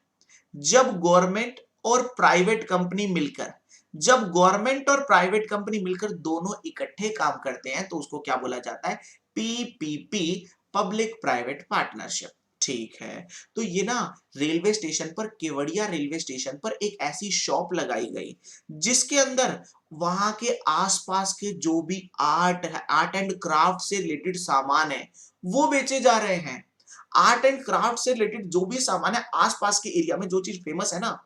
और प्राइवेट कंपनी मिलकर, जब गवर्नमेंट और प्राइवेट कंपनी मिलकर दोनों इकट्ठे काम करते हैं तो उसको क्या बोला जाता है? PPP, public private partnership. ठीक है, तो ये ना रेलवे स्टेशन पर, केवड़िया रेलवे स्टेशन पर एक ऐसी शॉप लगाई गई जिसके अंदर वहां के आसपास के जो भी आर्ट है, आर्ट एंड क्राफ्ट से रिलेटेड सामान है, वो बेचे जा रहे हैं। आर्ट एंड क्राफ्ट से रिलेटेड जो भी सामान है, आसपास के एरिया में जो चीज फेमस है ना,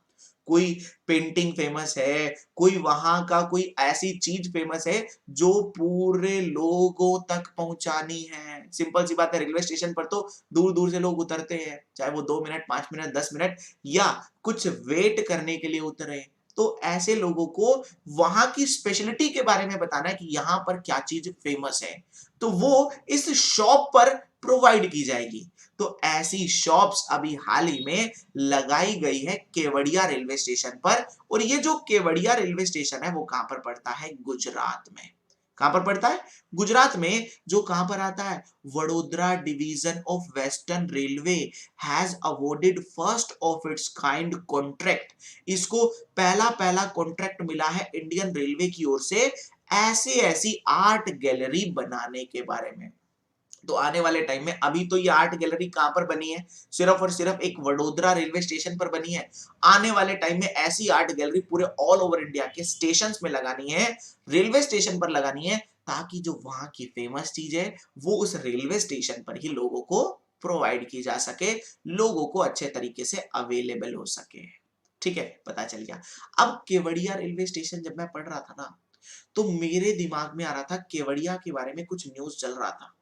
कोई पेंटिंग फेमस है, कोई वहां का कोई ऐसी चीज फेमस है जो पूरे लोगों तक पहुंचानी है। सिंपल सी बात है, रेलवे स्टेशन पर तो दूर दूर से लोग उतरते हैं, चाहे वो 2 मिनट, 5 मिनट, 10 मिनट या कुछ वेट करने के लिए उतरे। तो ऐसे लोगों को वहां की स्पेशलिटी के बारे में बताना है कि यहां पर क्या चीज फेमस है, तो वो इस शॉप पर प्रोवाइड की जाएगी। तो ऐसी शॉप्स अभी हाल ही में लगाई गई है केवड़िया रेलवे स्टेशन पर। और ये जो केवड़िया रेलवे स्टेशन है वो कहां पर पड़ता है? गुजरात में। कहां पर पड़ता है? गुजरात में। जो कहां पर आता है? Vadodara division of western railway has awarded first of its kind contract. इसको पहला कॉन्ट्रैक्ट मिला है इंडियन रेलवे की ओर से ऐसी आर्ट गैलरी बनाने के बारे में। तो आने वाले टाइम में, अभी तो ये आर्ट गैलरी कहां पर बनी है? सिर्फ और सिर्फ एक वडोदरा रेलवे स्टेशन पर बनी है। आने वाले टाइम में ऐसी आर्ट गैलरी पूरे ऑल ओवर इंडिया के स्टेशंस में लगानी है, रेलवे स्टेशन पर लगानी है, ताकि जो वहां की फेमस चीज है वो उस रेलवे स्टेशन पर ही लोगों को प्रोवाइड की जा सके, लोगों को अच्छे तरीके से अवेलेबल हो सके। ठीक है, पता चल गया। अब केवड़िया रेलवे स्टेशन जब मैं पढ़ रहा था ना, तो मेरे दिमाग में आ रहा था केवड़िया के बारे में कुछ न्यूज चल रहा था।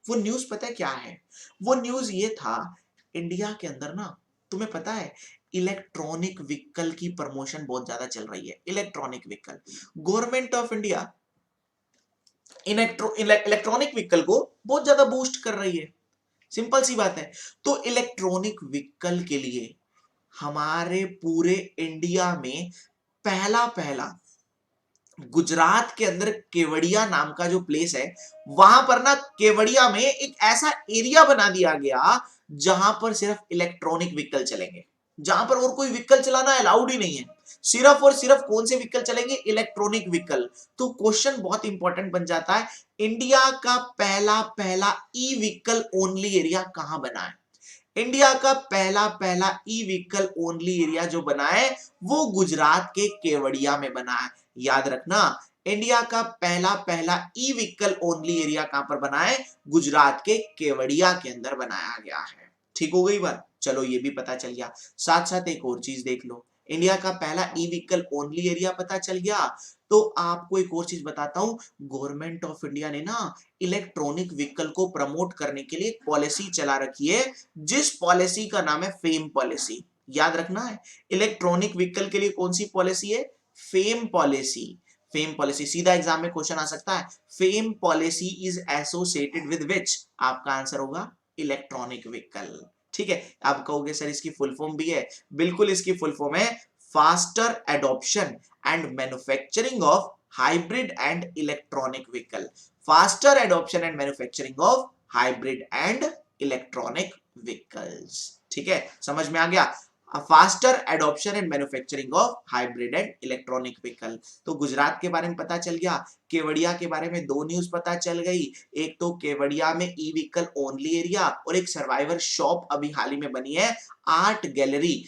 वो न्यूज पता है क्या है? वो न्यूज ये था, इंडिया के अंदर ना, तुम्हें पता है इलेक्ट्रॉनिक व्हीकल की प्रमोशन बहुत ज्यादा चल रही है। Electronic vehicle, government of India electronic vehicle को बहुत ज्यादा बूस्ट कर रही है। सिंपल सी बात है। तो इलेक्ट्रॉनिक व्हीकल के लिए हमारे पूरे इंडिया में पहला गुजरात के अंदर केवड़िया नाम का जो प्लेस है, वहां पर ना केवड़िया में एक ऐसा एरिया बना दिया गया जहां पर सिर्फ इलेक्ट्रॉनिक व्हीकल चलेंगे, जहां पर और कोई व्हीकल चलाना अलाउड ही नहीं है। सिर्फ और सिर्फ कौन से व्हीकल चलेंगे? Electronic vehicle. तो क्वेश्चन बहुत इंपॉर्टेंट बन जाता है, इंडिया का पहला पहला ई व्हीकल ओनली एरिया कहां बना है? इंडिया का पहला पहला ई व्हीकल ओनली एरिया जो बना है वो गुजरात के केवड़िया में बना है। याद रखना, इंडिया का पहला पहला ई व्हीकल ओनली एरिया कहां पर बना है? गुजरात के केवड़िया के अंदर बनाया गया है। ठीक हो गई बात? चलो ये भी पता चल गया। साथ साथ एक और चीज देख लो, इंडिया का पहला ई व्हीकल ओनली एरिया पता चल गया, तो आपको एक और चीज बताता हूं, गवर्नमेंट ऑफ इंडिया ने ना इलेक्ट्रॉनिक व्हीकल को प्रमोट करने के लिए एक पॉलिसी चला रखी है, जिस पॉलिसी का नाम है फेम पॉलिसी। याद रखना है, इलेक्ट्रॉनिक व्हीकल के लिए कौन सी पॉलिसी है? Fame policy. फेम पॉलिसी, सीधा एग्जाम में क्वेश्चन आ सकता है, fame policy is associated with which? आपका आंसर होगा इलेक्ट्रॉनिक व्हीकल। ठीक है, आप कहोगे सर इसकी फुल फॉर्म भी है, बिल्कुल इसकी फुल फॉर्म है faster adoption and manufacturing of hybrid and electronic vehicle. Faster adoption and manufacturing of hybrid and electronic vehicles. ठीक है, समझ में आ गया? Faster adoption and manufacturing of hybrid and electronic vehicle. तो गुजरात के बारे में पता चल गया, केवड़िया के बारे में दो न्यूज पता चल गई, एक तो केवड़िया में ई व्हीकल ओनली एरिया और एक सर्वाइवर शॉप अभी हाल ही में बनी है, आर्ट गैलरी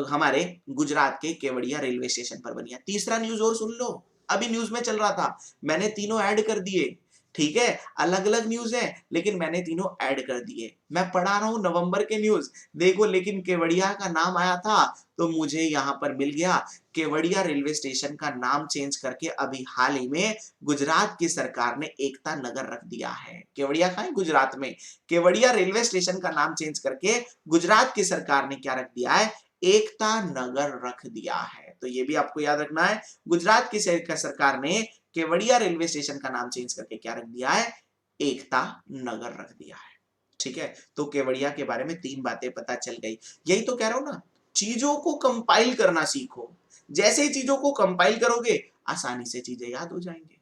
हमारे गुजरात के केवड़िया रेलवे स्टेशन पर बनी है। तीसरा न्यूज और सुन लो, अभी न्यूज में चल रहा था, मैंने तीनों ऐड कर दिए। ठीक है, अलग अलग न्यूज है लेकिन मैंने तीनों ऐड कर दिए। मैं पढ़ा रहा हूं नवंबर के न्यूज, देखो लेकिन केवड़िया का नाम आया था तो मुझे यहां पर मिल गया। केवड़िया रेलवे स्टेशन का नाम चेंज करके अभी हाल ही में गुजरात की सरकार ने एकता नगर रख दिया है। केवड़िया कहां है? गुजरात में। केवड़िया रेलवे स्टेशन का नाम चेंज करके गुजरात की सरकार ने क्या रख दिया है? एकता नगर रख दिया है। तो ये भी आपको याद रखना है, गुजरात की सरकार ने केवड़िया रेलवे स्टेशन का नाम चेंज करके क्या रख दिया है? एकता नगर रख दिया है। ठीक है, तो केवड़िया के बारे में तीन बातें पता चल गई। यही तो कह रहा हूं ना, चीजों को कंपाइल करना सीखो, जैसे ही चीजों को कंपाइल करोगे आसानी से चीजें याद हो जाएंगे।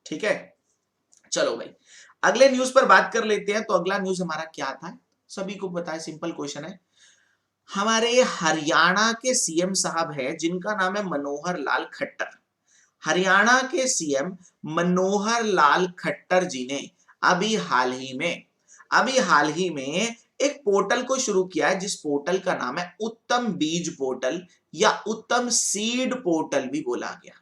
ठीक है, चलो भाई अगले न्यूज पर बात कर लेते हैं। तो अगला न्यूज हमारा क्या था, सभी को पता है, सिंपल क्वेश्चन है। हमारे हरियाणा के सीएम साहब है जिनका नाम है मनोहर लाल खट्टर। हरियाणा के सीएम मनोहर लाल खट्टर जी ने अभी हाल ही में एक पोर्टल को शुरू किया है, जिस पोर्टल का नाम है उत्तम बीज पोर्टल या उत्तम सीड पोर्टल भी बोला गया।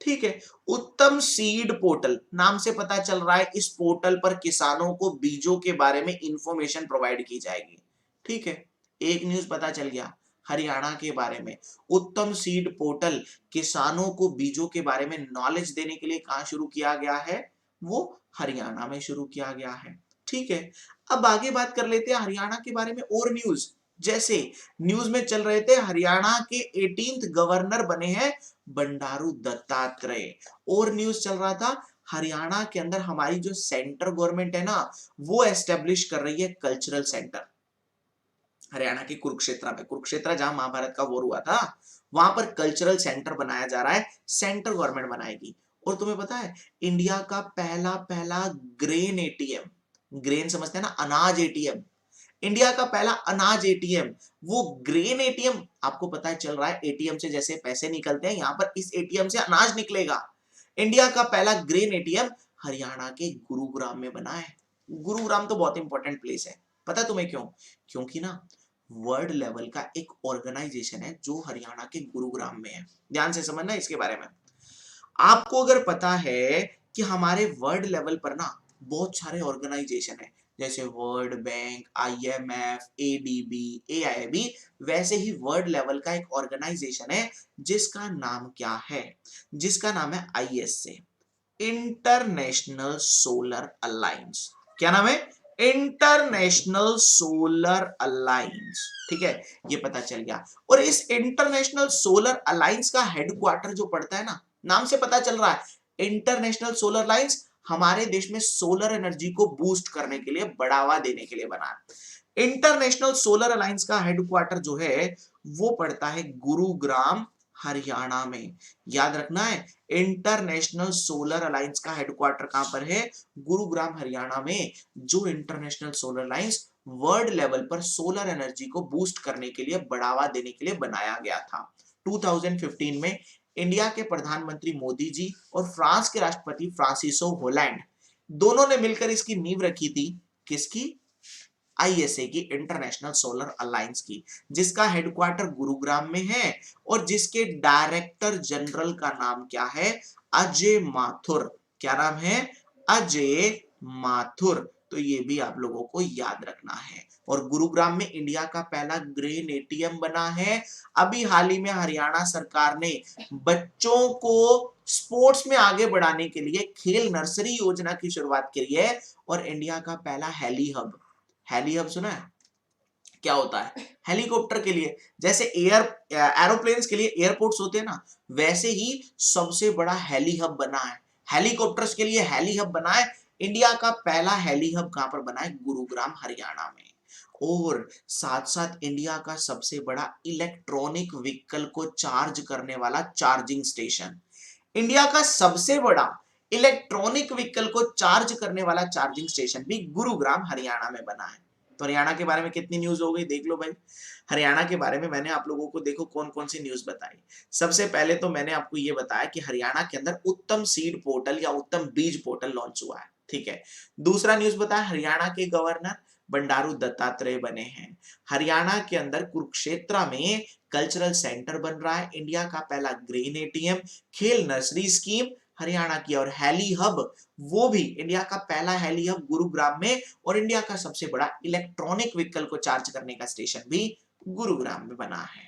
ठीक है, उत्तम सीड पोर्टल नाम से पता चल रहा है इस पोर्टल पर किसानों को बीजों के बारे में इंफॉर्मेशन प्रोवाइड की जाएगी। ठीक है, एक न्यूज पता चल गया हरियाणा के बारे में, उत्तम सीड पोर्टल किसानों को बीजों के बारे में नॉलेज देने के लिए कहां शुरू किया गया है? वो हरियाणा में शुरू किया गया है। ठीक है, अब आगे बात कर लेते हैं हरियाणा के बारे में और न्यूज। जैसे न्यूज में चल रहे थे हरियाणा के 18th गवर्नर बने हैं बंडारू दत्तात्रेय, और न्यूज चल रहा था हरियाणा के अंदर हमारी जो सेंटर गवर्नमेंट है ना, वो एस्टेब्लिश कर रही है कल्चरल सेंटर। हरियाणा के कुरुक्षेत्र जहां महाभारत का वॉर हुआ था, वहां पर कल्चरल सेंटर बनाया जा रहा है, सेंटर गवर्नमेंट बनाएगी। और तुम्हें पता है इंडिया का पहला पहला ग्रेन एटीएम, ग्रेन समझते हैं ना, अनाज एटीएम, इंडिया का पहला अनाज एटीएम, वो ग्रेन एटीएम, आपको पता है चल रहा है एटीएम से जैसे पैसे निकलते हैं, यहां पर इस एटीएम से अनाज निकलेगा। इंडिया का पहला ग्रेन एटीएम हरियाणा के गुरुग्राम में बना है। गुरुग्राम तो बहुत इंपॉर्टेंट प्लेस है, पता है तुम्हें क्यों? क्योंकि ना वर्ल्ड लेवल का एक ऑर्गेनाइजेशन है जो हरियाणा के गुरुग्राम में है। ध्यान से समझना इसके बारे में। आपको अगर पता है कि हमारे वर्ल्ड लेवल पर ना बहुत सारे ऑर्गेनाइजेशन है, जैसे world bank, IMF, ADB, AIB, वैसे ही वर्ल्ड लेवल का एक ऑर्गेनाइजेशन है जिसका नाम क्या है? जिसका नाम है आईएसए, इंटरनेशनल सोलर अलायंस। क्या नाम है? International solar alliance. ठीक है, ये पता चल गया। और इस इंटरनेशनल सोलर अलायंस का हेडक्वार्टर जो पड़ता है ना, नाम से पता चल रहा है इंटरनेशनल सोलर अलायंस हमारे देश में सोलर एनर्जी को बूस्ट करने के लिए, बढ़ावा देने के लिए बना है। इंटरनेशनल सोलर अलायंस का हेडक्वार्टर जो है वो पड़ता है गुरुग्राम हरियाणा में। याद रखना है इंटरनेशनल सोलर अलायंस का हेडक्वार्टर कहां पर है? गुरुग्राम हरियाणा में। जो international solar alliance world level पर सोलर एनर्जी को बूस्ट करने के लिए, बढ़ावा देने के लिए बनाया गया था। 2015 में इंडिया के प्रधानमंत्री मोदी जी और फ्रांस के राष्ट्रपति फ्रांसिसो होलैंड दोनों ने मिलकर इसकी नींव रखी थी। किसकी? आईएसए की, इंटरनेशनल सोलर अलायंस की, जिसका हेडक्वार्टर गुरुग्राम में है और जिसके डायरेक्टर जनरल का नाम क्या है? अजय माथुर। क्या नाम है? अजय माथुर। तो ये भी आप लोगों को याद रखना है। और गुरुग्राम में इंडिया का पहला ग्रेन एटीएम बना है। अभी हाल ही में हरियाणा सरकार ने बच्चों को स्पोर्ट्स में आगे बढ़ाने के लिए खेल नर्सरी योजना की शुरुआत करी है। और इंडिया का पहला हेली हब, हेली हब सुना है? क्या होता है? हेलीकॉप्टर के लिए, जैसे एरोप्लेन्स के लिए एयरपोर्ट्स होते हैं ना, वैसे ही सबसे बड़ा हेली हब बना है। हेलीकॉप्टर्स के लिए हेली हब बना है। इंडिया का पहला हेली हब कहां पर बना है? गुरुग्राम, हरियाणा में। और साथ साथ इंडिया का सबसे बड़ा इलेक्ट्रॉनिक व्हीकल को चार्ज करने वाला चार्जिंग स्टेशन, इंडिया का सबसे बड़ा इलेक्ट्रॉनिक व्हीकल को चार्ज करने वाला चार्जिंग स्टेशन भी गुरुग्राम, हरियाणा में बना है। तो हरियाणा के बारे में कितनी न्यूज हो गई देख लो भाई। हरियाणा के बारे में मैंने आप लोगों को देखो कौन कौन सी न्यूज बताई। सबसे पहले तो मैंने आपको यह बताया कि हरियाणा के अंदर उत्तम सीड पोर्टल या उत्तम बीज पोर्टल लॉन्च हुआ है, ठीक है। दूसरा न्यूज बताया, हरियाणा के गवर्नर बंडारू दत्तात्रेय बने हैं। हरियाणा के अंदर कुरुक्षेत्र में कल्चरल सेंटर बन रहा है। इंडिया का पहला ग्रेन एटीएम, खेल नर्सरी स्कीम हरियाणा की, और हेली हब, वो भी इंडिया का पहला हेली हब गुरुग्राम में, और इंडिया का सबसे बड़ा इलेक्ट्रॉनिक व्हीकल को चार्ज करने का स्टेशन भी गुरुग्राम में बना है,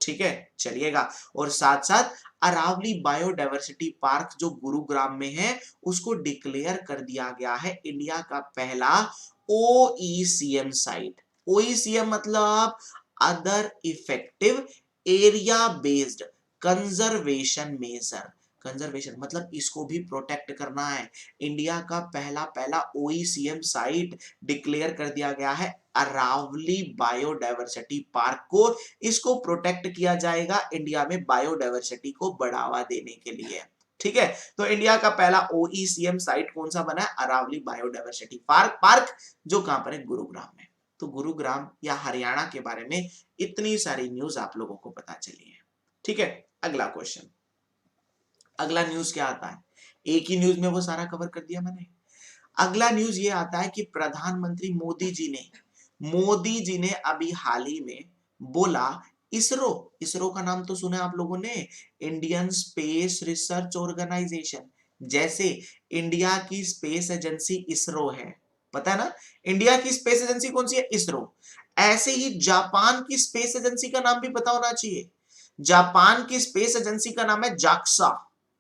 ठीक है। चलिएगा, और साथ साथ अरावली बायोडायवर्सिटी पार्क जो गुरुग्राम में है, उसको डिक्लेयर कर दिया गया है इंडिया का पहला ओईसीएम साइट। ओईसीएम मतलब other effective area based conservation measure. Conservation मतलब इसको भी प्रोटेक्ट करना है। इंडिया का पहला पहला ओईसीएम साइट डिक्लेयर कर दिया गया है अरावली बायोडायवर्सिटी पार्क को। इसको प्रोटेक्ट किया जाएगा इंडिया में बायोडायवर्सिटी को बढ़ावा देने के लिए, ठीक है। तो इंडिया का पहला ओईसीएम साइट कौन सा बना है? अरावली बायोडायवर्सिटी पार्क, जो कहां पर है? गुरुग्राम में। तो गुरुग्राम या हरियाणा के बारे में इतनी सारी न्यूज आप लोगों को पता चली है, ठीक है। अगला क्वेश्चन, अगला न्यूज क्या आता है? एक ही न्यूज में वो सारा कवर कर दिया मैंने। अगला न्यूज ये आता है कि प्रधानमंत्री मोदी जी ने अभी हाल ही में बोला, इसरो का नाम तो सुना है आप लोगों ने, इंडियन स्पेस रिसर्च ऑर्गेनाइजेशन। जैसे इंडिया की स्पेस एजेंसी इसरो है, पता है ना, इंडिया की स्पेस एजेंसी कौन सी है? इसरो। ऐसे ही जापान की स्पेस एजेंसी का नाम भी पता होना चाहिए। जापान की स्पेस एजेंसी का नाम है जाक्सा।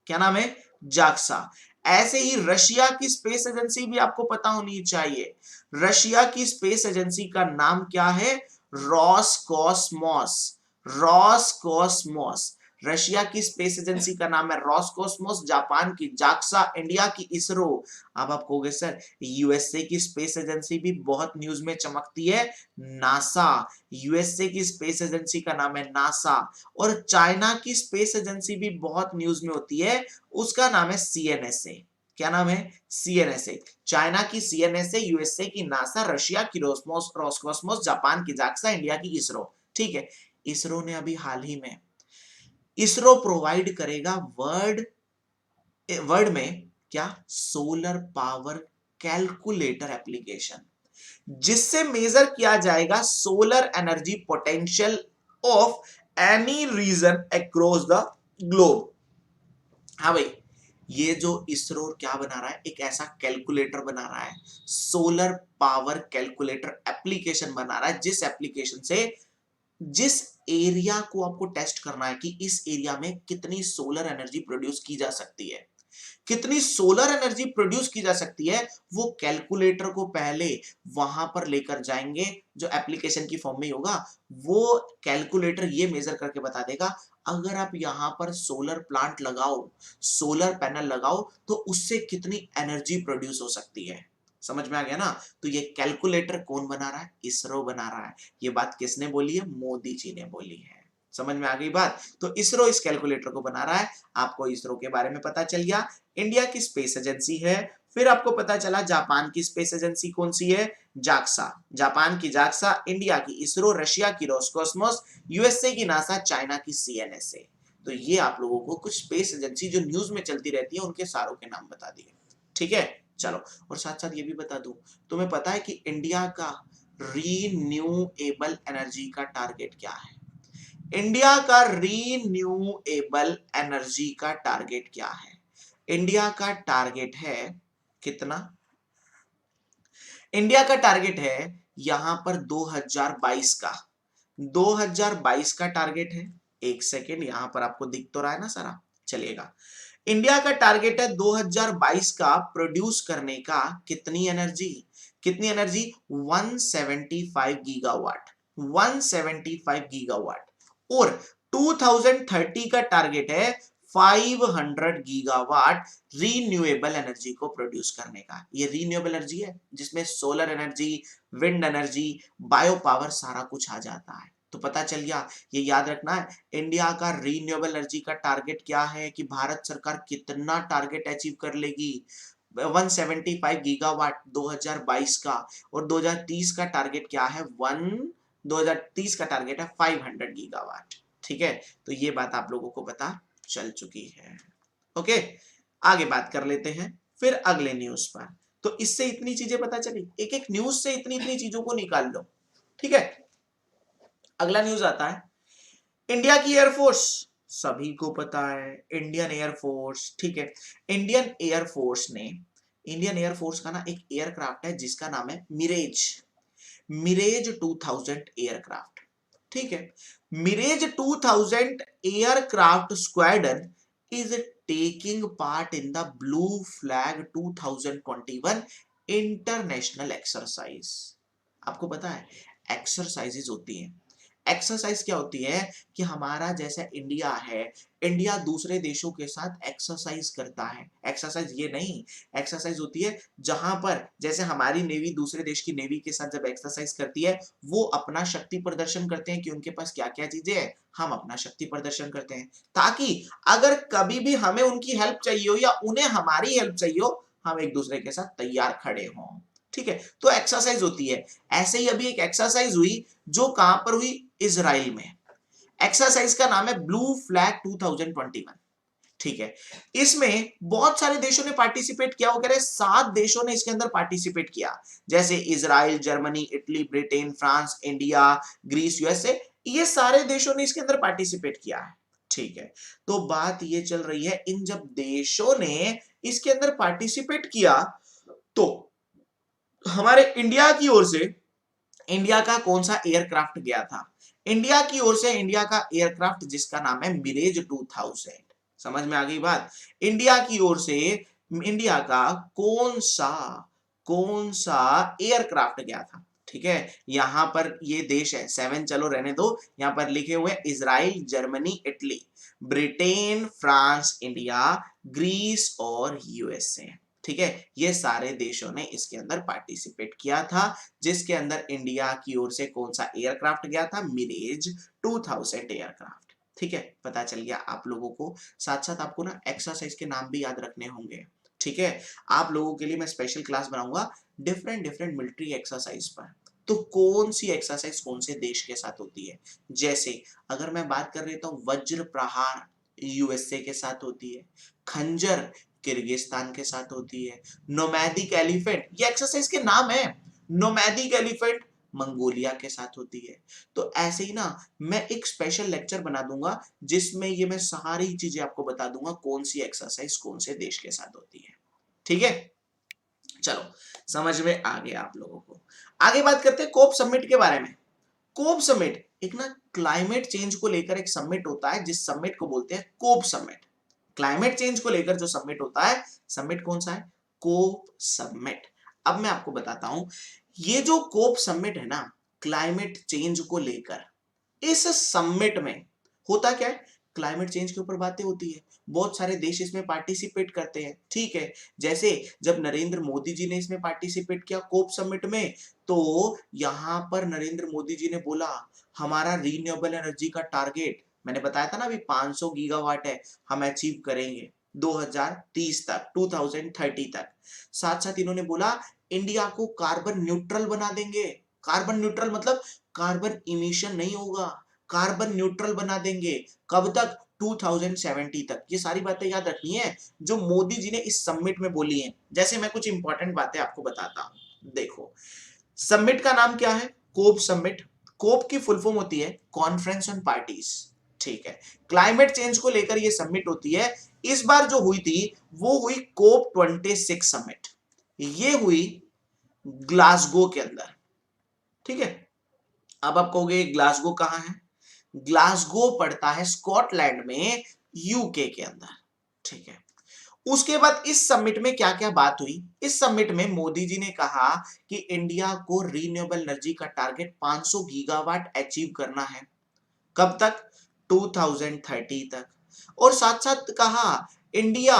क्या नाम है? जाक्सा। ऐसे ही रशिया की स्पेस एजेंसी भी आपको पता होनी चाहिए। रशिया की स्पेस एजेंसी का नाम क्या है? रॉसकॉस्मोस। रॉसकॉस्मोस, रशिया की स्पेस एजेंसी का नाम है रॉसकॉस्मोस, जापान की जाक्सा, इंडिया की इसरो। अब आप कहोगे सर यूएसए की स्पेस एजेंसी भी बहुत न्यूज में चमकती है, नासा। यूएसए की स्पेस एजेंसी का नाम है नासा। और चाइना की स्पेस एजेंसी भी बहुत न्यूज में होती है, उसका नाम है सीएनएसए। क्या नाम है? सीएनएसए। चाइना की सीएनएसए, यूएसए की नासा, रशिया की रॉसकॉस्मोस, जापान की जाक्सा, इंडिया की इसरो, ठीक है। इसरो ने अभी हाल ही में, इसरो प्रोवाइड करेगा वर्ड में क्या? सोलर पावर कैलकुलेटर एप्लीकेशन, जिससे मेजर किया जाएगा solar energy potential of any region across the globe. हाँ भाई, ये जो इसरो क्या बना रहा है, एक ऐसा कैलकुलेटर बना रहा है, सोलर पावर कैलकुलेटर एप्लीकेशन बना रहा है, जिस एप्लीकेशन से जिस एरिया को आपको टेस्ट करना है कि इस एरिया में कितनी सोलर एनर्जी प्रोड्यूस की जा सकती है, कितनी सोलर एनर्जी प्रोड्यूस की जा सकती है, वो कैलकुलेटर को पहले वहां पर लेकर जाएंगे, जो एप्लीकेशन की फॉर्म में होगा। वो कैलकुलेटर ये मेजर करके बता देगा, अगर आप यहां पर सोलर प्लांट लगाओ, सोलर पैनल लगाओ, तो उससे कितनी एनर्जी प्रोड्यूस हो सकती है। समझ में आ गया ना? तो ये कैलकुलेटर कौन बना रहा है? इसरो बना रहा है। ये बात किसने बोली है? मोदी जी ने बोली है। समझ में आ गई बात? तो इसरो इस कैलकुलेटर को बना रहा है। आपको इसरो के बारे में पता चल गया। इंडिया की स्पेस एजेंसी है, फिर आपको पता चला जापान की स्पेस एजेंसी कौन सी है, जाक्सा, जापान की जाक्सा, इंडिया की इसरो, रशिया की रोसकॉस्मोस, यूएसए की नासा, चाइना की सीएनएसए। तो ये आप लोगों को कुछ स्पेस एजेंसी जो न्यूज में चलती रहती है उनके सारों के नाम बता दिए। ठीक है, चलो, और साथ साथ ये भी बता दूं, तुम्हें पता है कि इंडिया का रीन्यूएबल एनर्जी का टारगेट क्या है? इंडिया का रीन्यूएबल एनर्जी का टारगेट क्या है? इंडिया का टारगेट है कितना? इंडिया का टारगेट है यहां पर 2022 का, 2022 का टारगेट है। एक सेकेंड, यहां पर आपको दिख तो रहा है ना सारा, चलिएगा। इंडिया का टारगेट है 2022 का प्रोड्यूस करने का, कितनी एनर्जी? कितनी एनर्जी? 175 gigawatt, 175 gigawatt. और 2030 का टारगेट है 500 गीगावाट रीन्यूएबल एनर्जी को प्रोड्यूस करने का। ये रीन्यूएबल एनर्जी है जिसमें solar energy, wind energy, bio power सारा कुछ आ जाता है। तो पता चल गया, ये याद रखना है, इंडिया का रीन्यूएबल एनर्जी का टारगेट क्या है कि भारत सरकार कितना टारगेट अचीव कर लेगी, 175 गीगावाट 2022 का, और 2030 का टारगेट क्या है, 2030 का टारगेट है 500 गीगावाट। ठीक है, तो ये बात आप लोगों को पता चल चुकी है। ओके, आगे बात कर लेते हैं फिर अगले न्यूज पर। तो इससे इतनी चीजें पता चली, एक एक न्यूज से इतनी इतनी चीजों को निकाल लो। ठीक है, अगला न्यूज आता है इंडिया की एयरफोर्स, सभी को पता है इंडियन एयरफोर्स। ठीक है, इंडियन एयरफोर्स ने, इंडियन एयरफोर्स का ना एक एयरक्राफ्ट है जिसका नाम है मिरेज, मिरेज 2000 एयरक्राफ्ट। ठीक है, mirage 2000 aircraft squadron is taking part in the blue flag 2021 international exercise. आपको पता है एक्सरसाइजेज होती हैं, एक्सरसाइज क्या होती है कि हमारा जैसा इंडिया है, इंडिया दूसरे देशों के साथ एक्सरसाइज करता है। एक्सरसाइज ये नहीं, एक्सरसाइज होती है जहां पर जैसे हमारी नेवी दूसरे देश की नेवी के साथ जब एक्सरसाइज करती है, वो अपना शक्ति प्रदर्शन करते हैं कि उनके पास क्या क्या चीजें हैं, हम अपना शक्ति प्रदर्शन करते हैं, ताकि अगर कभी भी हमें उनकी हेल्प चाहिए हो या उन्हें हमारी हेल्प चाहिए हो, हम एक दूसरे के साथ तैयार खड़े हों। ठीक है, तो एक्सरसाइज होती है। ऐसे ही अभी एक एक्सरसाइज हुई जो कहां पर हुई, इजराइल में। एक्सरसाइज का नाम है ब्लू फ्लैग 2021। ठीक है, इसमें बहुत सारे देशों ने पार्टिसिपेट किया, वो कह रहे 7 देशों ने इसके अंदर पार्टिसिपेट किया, जैसे Israel, Germany, Italy, Britain, France, India, Greece, USA, ये सारे देशों ने इसके अंदर पार्टिसिपेट किया है। ठीक है, तो बात ये चल रही है, इन जब देशों ने इसके अंदर पार्टिसिपेट किया तो हमारे इंडिया की ओर से, इंडिया का कौन सा एयरक्राफ्ट गया था? इंडिया की ओर से इंडिया का एयरक्राफ्ट जिसका नाम है मिरेज 2000। समझ में आ गई बात? इंडिया की ओर से इंडिया का कौन सा एयरक्राफ्ट गया था? ठीक है, यहां पर ये देश है 7, चलो रहने दो, यहां पर लिखे हुए Israel, Germany, Italy, Britain, France, India, Greece और यूएसए। ठीक है, ये सारे देशों ने इसके अंदर पार्टिसिपेट किया था, जिसके अंदर इंडिया की ओर से कौन सा एयरक्राफ्ट गया था, मिरेज 2000 एयरक्राफ्ट। ठीक है, पता चल गया आप लोगों को। साथ साथ आपको ना एक्सरसाइज के नाम भी याद रखने होंगे। ठीक है, आप लोगों के लिए मैं स्पेशल क्लास बनाऊंगा डिफरेंट डिफरेंट मिलिट्री एक्सरसाइज पर, तो कौन सी एक्सरसाइज कौन से देश के साथ होती है। जैसे अगर मैं बात कर लेता हूं, वज्र प्रहार यूएसए के साथ होती है, खंजर किर्गिस्तान के साथ होती है, नोमैडिक एलिफेंट, ये एक्सरसाइज के नाम है, नोमैडिक एलिफेंट मंगोलिया के साथ होती है। तो ऐसे ही ना मैं एक स्पेशल लेक्चर बना दूंगा जिसमें ये मैं सारी चीजें आपको बता दूंगा कौन सी एक्सरसाइज कौन से देश के साथ होती है। ठीक है, चलो समझ में आ गया आप लोगों को। आगे बात करते हैं कोप समिट के बारे में। कोप समिट एक ना क्लाइमेट चेंज को लेकर एक समिट होता है, जिस समिट को बोलते हैं कोप समिट। क्लाइमेट चेंज को लेकर जो समिट होता है, समिट कौन सा है, कोप समिट। अब मैं आपको बताता हूं, ये जो कोप समिट है ना क्लाइमेट चेंज को लेकर, इस समिट में होता क्या है, क्लाइमेट चेंज के ऊपर बातें होती है, बहुत सारे देश इसमें पार्टिसिपेट करते हैं। ठीक है, जैसे जब नरेंद्र मोदी जी ने इसमें पार्टिसिपेट किया कोप समिट में, तो यहां पर नरेंद्र मोदी जी ने बोला हमारा रीन्यूएबल एनर्जी का टारगेट, मैंने बताया था ना अभी 500 गीगावाट है, हम अचीव करेंगे। 2030 तक, 2030 तक। साथ साथ इन्होंने बोला इंडिया को कार्बन न्यूट्रल बना देंगे। कार्बन न्यूट्रल मतलब कार्बन इमिशन नहीं होगा, कार्बन न्यूट्रल बना देंगे। कब तक? 2070 तक। ये सारी बातें याद रखनी है जो मोदी जी ने इस समिट में बोली हैं। जैसे मैं कुछ इंपॉर्टेंट बातें आपको बताता हूं। देखो, समिट का नाम क्या है? कोप समिट। कोप की फुल फॉर्म होती है कॉन्फ्रेंस ऑन पार्टीज, ठीक है। क्लाइमेट चेंज को लेकर ये समिट होती है। इस बार जो हुई थी वो हुई कोप 26 समिट। ये हुई ग्लासगो के अंदर, ठीक है। अब आप कहोगे ग्लासगो कहां है? ग्लासगो पड़ता है स्कॉटलैंड में, यूके के अंदर, ठीक है। उसके बाद इस समिट में क्या क्या बात हुई? इस समिट में मोदी जी ने कहा कि इंडिया को रीन्यूएबल एनर्जी का टारगेट 500 गीगावाट अचीव करना है। कब तक? 2030 तक। और साथ साथ कहा इंडिया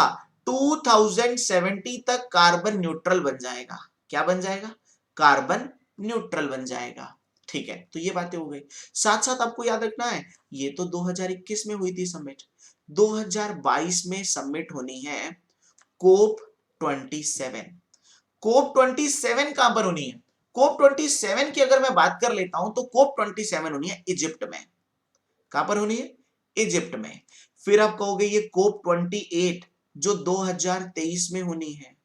2070 तक कार्बन न्यूट्रल बन जाएगा। क्या बन जाएगा? कार्बन न्यूट्रल बन जाएगा, ठीक है। तो ये बातें हो गई। साथ साथ आपको याद रखना है ये तो 2021 में हुई थी समिट। 2022 में समिट होनी है कोप 27। कोप 27 कहां पर होनी है? कोप 27 की अगर मैं बात कर लेता हूं तो कोप 27 होनी है इजिप्ट में। कहां पर होनी है? इजिप्ट में। फिर आप कहोगे ये कोप 28 जो 2023 में होनी है,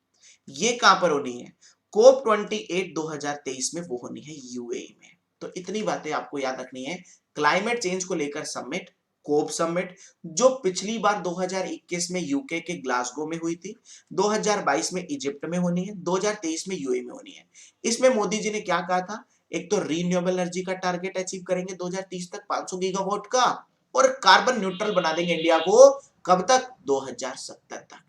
ये कहां पर होनी है? कोप 28 2023 में वो होनी है यूएई में। तो इतनी बातें आपको याद रखनी है। क्लाइमेट चेंज को लेकर समिट कोप समिट, जो पिछली बार 2021 में यूके के ग्लासगो में हुई थी, 2022 में इजिप्ट में होनी है, 2023 में यूएई में होनी है। इसमें मोदी जी ने क्या कहा था? एक तो रीन्यूएबल एनर्जी का टारगेट अचीव करेंगे 2030 तक 500 गीगावाट का, और कार्बन न्यूट्रल बना देंगे इंडिया को। कब तक? 2070 तक,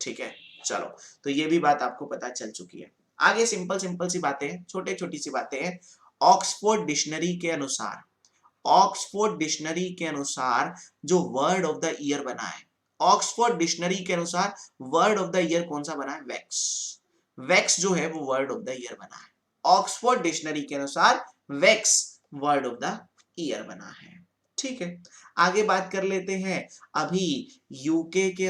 ठीक है। चलो, तो ये भी बात आपको पता चल चुकी है। आगे सिंपल सिंपल सी बातें हैं, छोटे छोटी सी बातें हैं। ऑक्सफोर्ड डिक्शनरी के अनुसार, ऑक्सफोर्ड डिक्शनरी के अनुसार जो वर्ड ऑफ द ईयर बना है, ऑक्सफोर्ड डिक्शनरी के अनुसार वर्ड ऑफ द ईयर कौन सा बना है? वैक्स। वैक्स जो है वो वर्ड ऑफ द ईयर बना है। ऑक्सफोर्ड डिक्शनरी के अनुसार wax word of the year बना है, ठीक है। आगे बात कर लेते हैं। अभी यूके के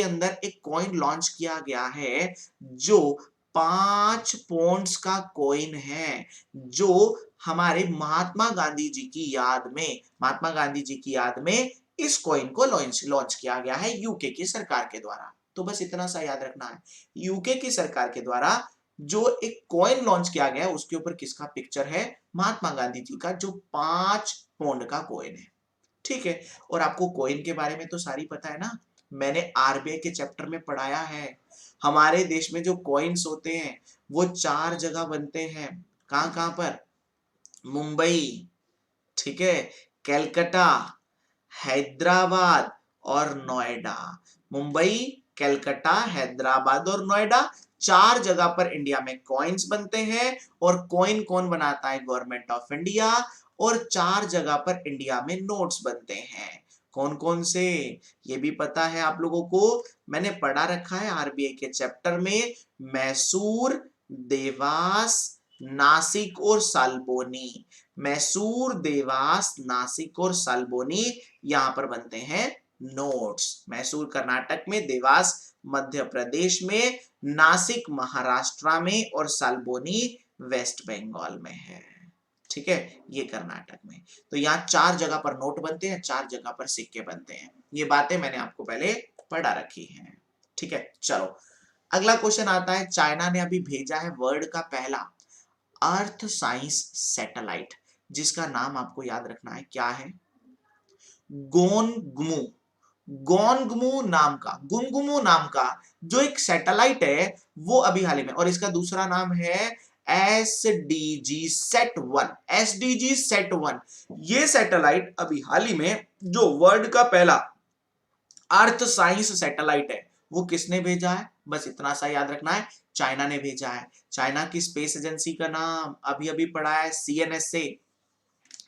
अंदर एक कॉइन लॉन्च किया गया है जो 5 पौंड्स का कॉइन है, जो हमारे महात्मा गांधी जी की याद में, महात्मा गांधी जी की याद में इस कॉइन को लॉन्च किया गया है यूके की सरकार के द्वारा। तो बस इतना सा याद रखना है, यूके की सरकार के द्वारा जो एक कॉइन लॉन्च किया गया है उसके ऊपर किसका पिक्चर है? महात्मा गांधी जी का, जो 5 पौंड का कॉइन है, ठीक है। और आपको कॉइन के बारे में तो सारी पता है ना, मैंने आरबीआई के चैप्टर में पढ़ाया है। हमारे देश में जो कॉइन्स होते हैं वो 4 जगह बनते हैं। कहां कहां पर? मुंबई, ठीक है, कलकत्ता, हैदराबाद और नोएडा। मुंबई, कलकत्ता, हैदराबाद और नोएडा, 4 जगह पर इंडिया में कॉइन्स बनते हैं। और कॉइन कौन बनाता है? Government of India. और 4 जगह पर इंडिया में नोट्स बनते हैं। कौन कौन से? ये भी पता है आप लोगों को, मैंने पढ़ा रखा है आरबीआई के चैप्टर में। मैसूर, देवास, नासिक और साल्बोनी। मैसूर, देवास, नासिक और साल्बोनी यहां पर बनते हैं नोट्स। मैसूर कर्नाटक में, देवास मध्य प्रदेश में, नासिक महाराष्ट्र में और साल्बोनी वेस्ट बंगाल में है, ठीक है, ये कर्नाटक में। तो यहाँ 4 जगह पर नोट बनते हैं, 4 जगह पर सिक्के बनते हैं। ये बातें मैंने आपको पहले पढ़ा रखी हैं, ठीक है। चलो, अगला क्वेश्चन आता है। चाइना ने अभी भेजा है वर्ल्ड का पहला अर्थ साइंस सैटेलाइट, जिसका नाम आपको याद रखना है, क्या है? गोनगमू। गोनगमू नाम का, गुनगुमू नाम का जो एक सैटेलाइट है वो अभी हाल ही में, और इसका दूसरा नाम है एसडीजी सेट 1। एसडीजी सेट 1 ये सैटेलाइट अभी हाल ही में जो वर्ल्ड का पहला अर्थ साइंस सैटेलाइट है वो किसने भेजा है? बस इतना सा याद रखना है, चाइना ने भेजा है। चाइना की स्पेस एजेंसी का नाम अभी अभी पढ़ा है, सीएनएसए।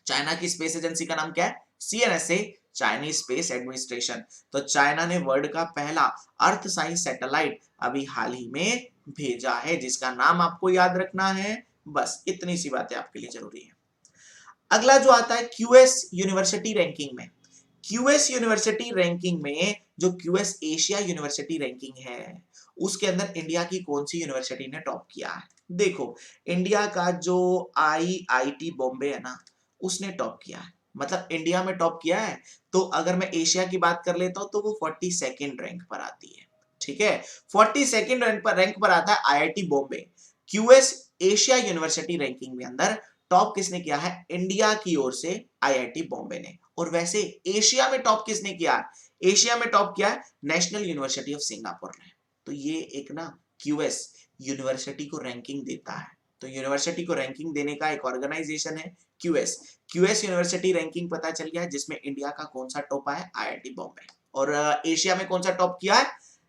चाइना की स्पेस एजेंसी का नाम क्या है? CNSA, Chinese space administration. तो चाइना ने वर्ल्ड का पहला अर्थ साइंस सैटेलाइट अभी हाल ही में भेजा है, जिसका नाम आपको याद रखना है। बस इतनी सी बातें आपके लिए जरूरी है। अगला जो आता है क्यूएस यूनिवर्सिटी रैंकिंग में, क्यूएस यूनिवर्सिटी रैंकिंग में, जो क्यूएस एशिया यूनिवर्सिटी रैंकिंग है, उसके अंदर इंडिया की कौन सी यूनिवर्सिटी ने टॉप किया है? देखो, इंडिया का जो आईआईटी बॉम्बे है ना, उसने टॉप किया है, मतलब इंडिया में टॉप किया है। तो अगर मैं एशिया की बात कर लेता हूं तो वो 42nd रैंक पर आती है। ठीक है, 42nd रैंक पर आता है IIT Bombay. QS Asia university ranking में अंदर टॉप किसने किया है? इंडिया की ओर से आईआईटी बॉम्बे ने। और वैसे एशिया में टॉप किसने किया? एशिया में टॉप किया है नेशनल यूनिवर्सिटी ऑफ सिंगापुर ने। तो ये एक ना क्यूएस यूनिवर्सिटी को रैंकिंग देता है। तो यूनिवर्सिटी को रैंकिंग देने का एक ऑर्गेनाइजेशन है क्यूएस। क्यूएस यूनिवर्सिटी रैंकिंग पता चल गया है, जिसमें इंडिया का कौन सा टॉप आया? आईआईटी बॉम्बे। और एशिया में कौन सा टॉप किया है?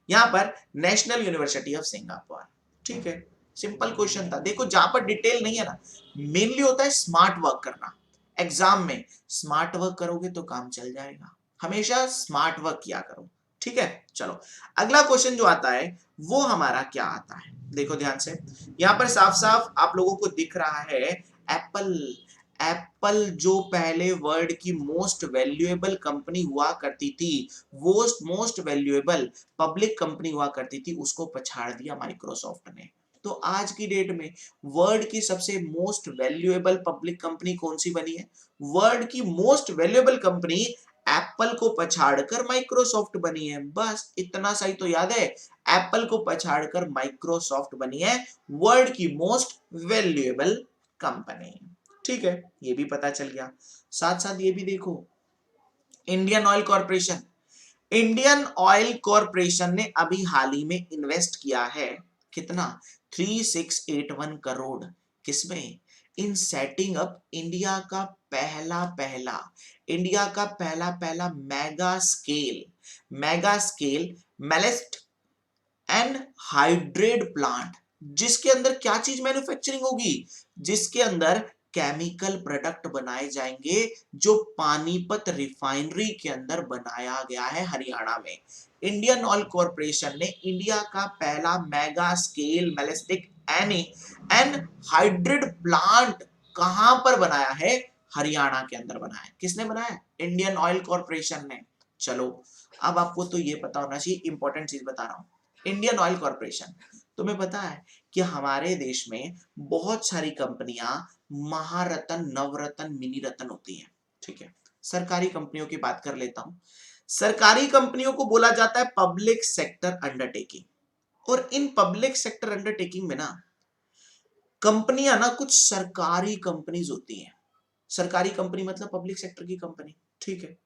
यहां पर नेशनल यूनिवर्सिटी ऑफ सिंगापुर। ठीक है, सिंपल क्वेश्चन था। देखो, जहां पर डिटेल नहीं है ना, मेनली होता है स्मार्ट वर्क करना। एग्जाम में स्मार्ट वर्क करोगे तो काम चल जाएगा। हमेशा स्मार्ट वर्क किया करो। ठीक है, चलो अगला क्वेश्चन जो आता है वो हमारा क्या आता है, देखो ध्यान से। यहां पर साफ साफ आप लोगों को दिख रहा है एप्पल। एप्पल जो पहले वर्ल्ड की मोस्ट वैल्यूएबल कंपनी हुआ करती थी, मोस्ट वैल्यूएबल पब्लिक कंपनी हुआ करती थी, उसको पछाड़ दिया माइक्रोसॉफ्ट ने। तो आज की डेट में वर्ल्ड की सबसे मोस्ट वैल्यूएबल पब्लिक कंपनी कौन सी बनी है? वर्ल्ड की मोस्ट वैल्यूएबल कंपनी एप्पल को पछाड़कर माइक्रोसॉफ्ट बनी है। बस इतना सही तो याद है, एप्पल को पछाड़कर माइक्रोसॉफ्ट बनी है वर्ल्ड की मोस्ट वैल्यूएबल कंपनी। ठीक है, ये भी पता चल गया। साथ साथ ये भी देखो, Indian oil corporation. Indian oil corporation ने अभी हाल ही में इन्वेस्ट किया है कितना? 3681 करोड़। किसमें? इन सेटिंग अप इंडिया का पहला पहला mega scale maleic anhydride plant, जिसके अंदर क्या चीज मैन्युफैक्चरिंग होगी? जिसके अंदर केमिकल प्रोडक्ट बनाए जाएंगे, जो पानीपत रिफाइनरी के अंदर बनाया गया है हरियाणा में। इंडियन ऑयल कॉर्पोरेशन ने इंडिया का पहला mega scale maleic anhydride plant कहां पर बनाया है? हरियाणा के अंदर बनाया है। किसने बनाया? इंडियन ऑयल कॉर्पोरेशन ने। चलो, अब आपको तो ये पता होना चाहिए, इंपॉर्टेंट चीज बता रहा हूं। इंडियन ऑयल कॉर्पोरेशन, तुम्हें पता है कि हमारे देश में बहुत सारी कंपनियां महारत्न, नवरत्न, मिनी रत्न होती हैं। ठीक है, सरकारी कंपनियों की बात कर लेता हूं। सरकारी कंपनियों को बोला जाता है पब्लिक सेक्टर अंडरटेकिंग। और इन पब्लिक सेक्टर अंडरटेकिंग में ना, कंपनियां ना कुछ सरकारी कंपनीज होती हैं। सरकारी कंपनी मतलब पब्लिक सेक्टर की कंपनी। ठीक है,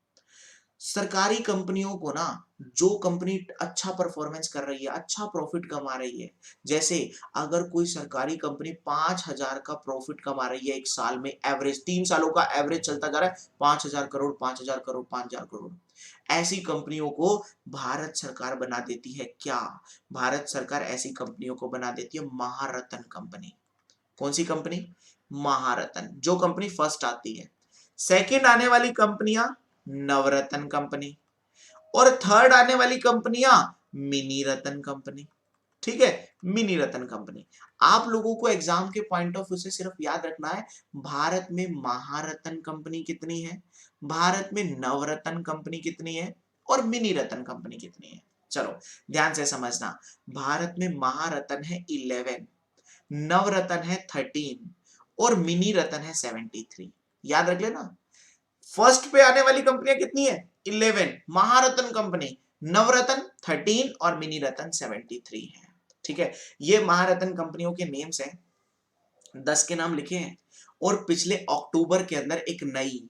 सरकारी कंपनियों को ना, जो कंपनी अच्छा परफॉर्मेंस कर रही है, अच्छा प्रॉफिट कमा रही है, जैसे अगर कोई सरकारी कंपनी 5000 का प्रॉफिट कमा रही है एक साल में, एवरेज 3 सालों का एवरेज चलता जा रहा है 5000 करोड़, 5000 करोड़, 5000 करोड़, ऐसी कंपनियों को भारत सरकार बना देती है क्या? भारत सरकार ऐसी कंपनियों को बना देती है महारत्न कंपनी। कौन सी कंपनी? महारत्न। जो कंपनी फर्स्ट आती है। सेकंड आने वाली कंपनियां नवरत्न कंपनी, और थर्ड आने वाली कंपनियां मिनी रत्न कंपनी। ठीक है, मिनी रत्न कंपनी। आप लोगों को एग्जाम के पॉइंट ऑफ व्यू से सिर्फ याद रखना है, भारत में महारत्न कंपनी कितनी है, भारत में नवरत्न कंपनी कितनी है, और मिनी रत्न कंपनी कितनी है। चलो ध्यान से समझना, भारत में महारत्न है 11, नवरत्न है 13, और मिनी रत्न है 73। याद रख लेना, फर्स्ट पे आने वाली कंपनियां कितनी है? 11 महारत्न कंपनी, नवरत्न 13 और मिनी रत्न 73 है। ठीक है, ये महारत्न कंपनियों के नेम्स हैं, 10 के नाम लिखे हैं। और पिछले अक्टूबर के अंदर एक नई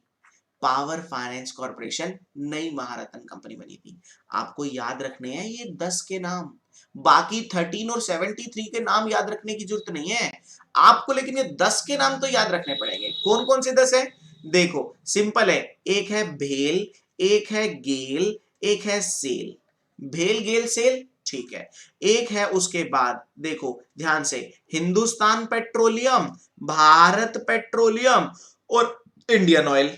पावर फाइनेंस कॉर्पोरेशन, नई महारत्न कंपनी बनी थी। आपको याद रखने हैं ये 10 के नाम, बाकी 13 और 73 के नाम याद रखने की जरूरत नहीं है आपको, लेकिन ये 10 के नाम तो याद रखने पड़ेंगे। कौन कौन से 10 है? देखो सिंपल है, एक है भेल, एक है गेल, एक है सेल। भेल, गेल, सेल, ठीक है। एक है उसके बाद, देखो ध्यान से, हिंदुस्तान पेट्रोलियम, भारत पेट्रोलियम और Indian oil.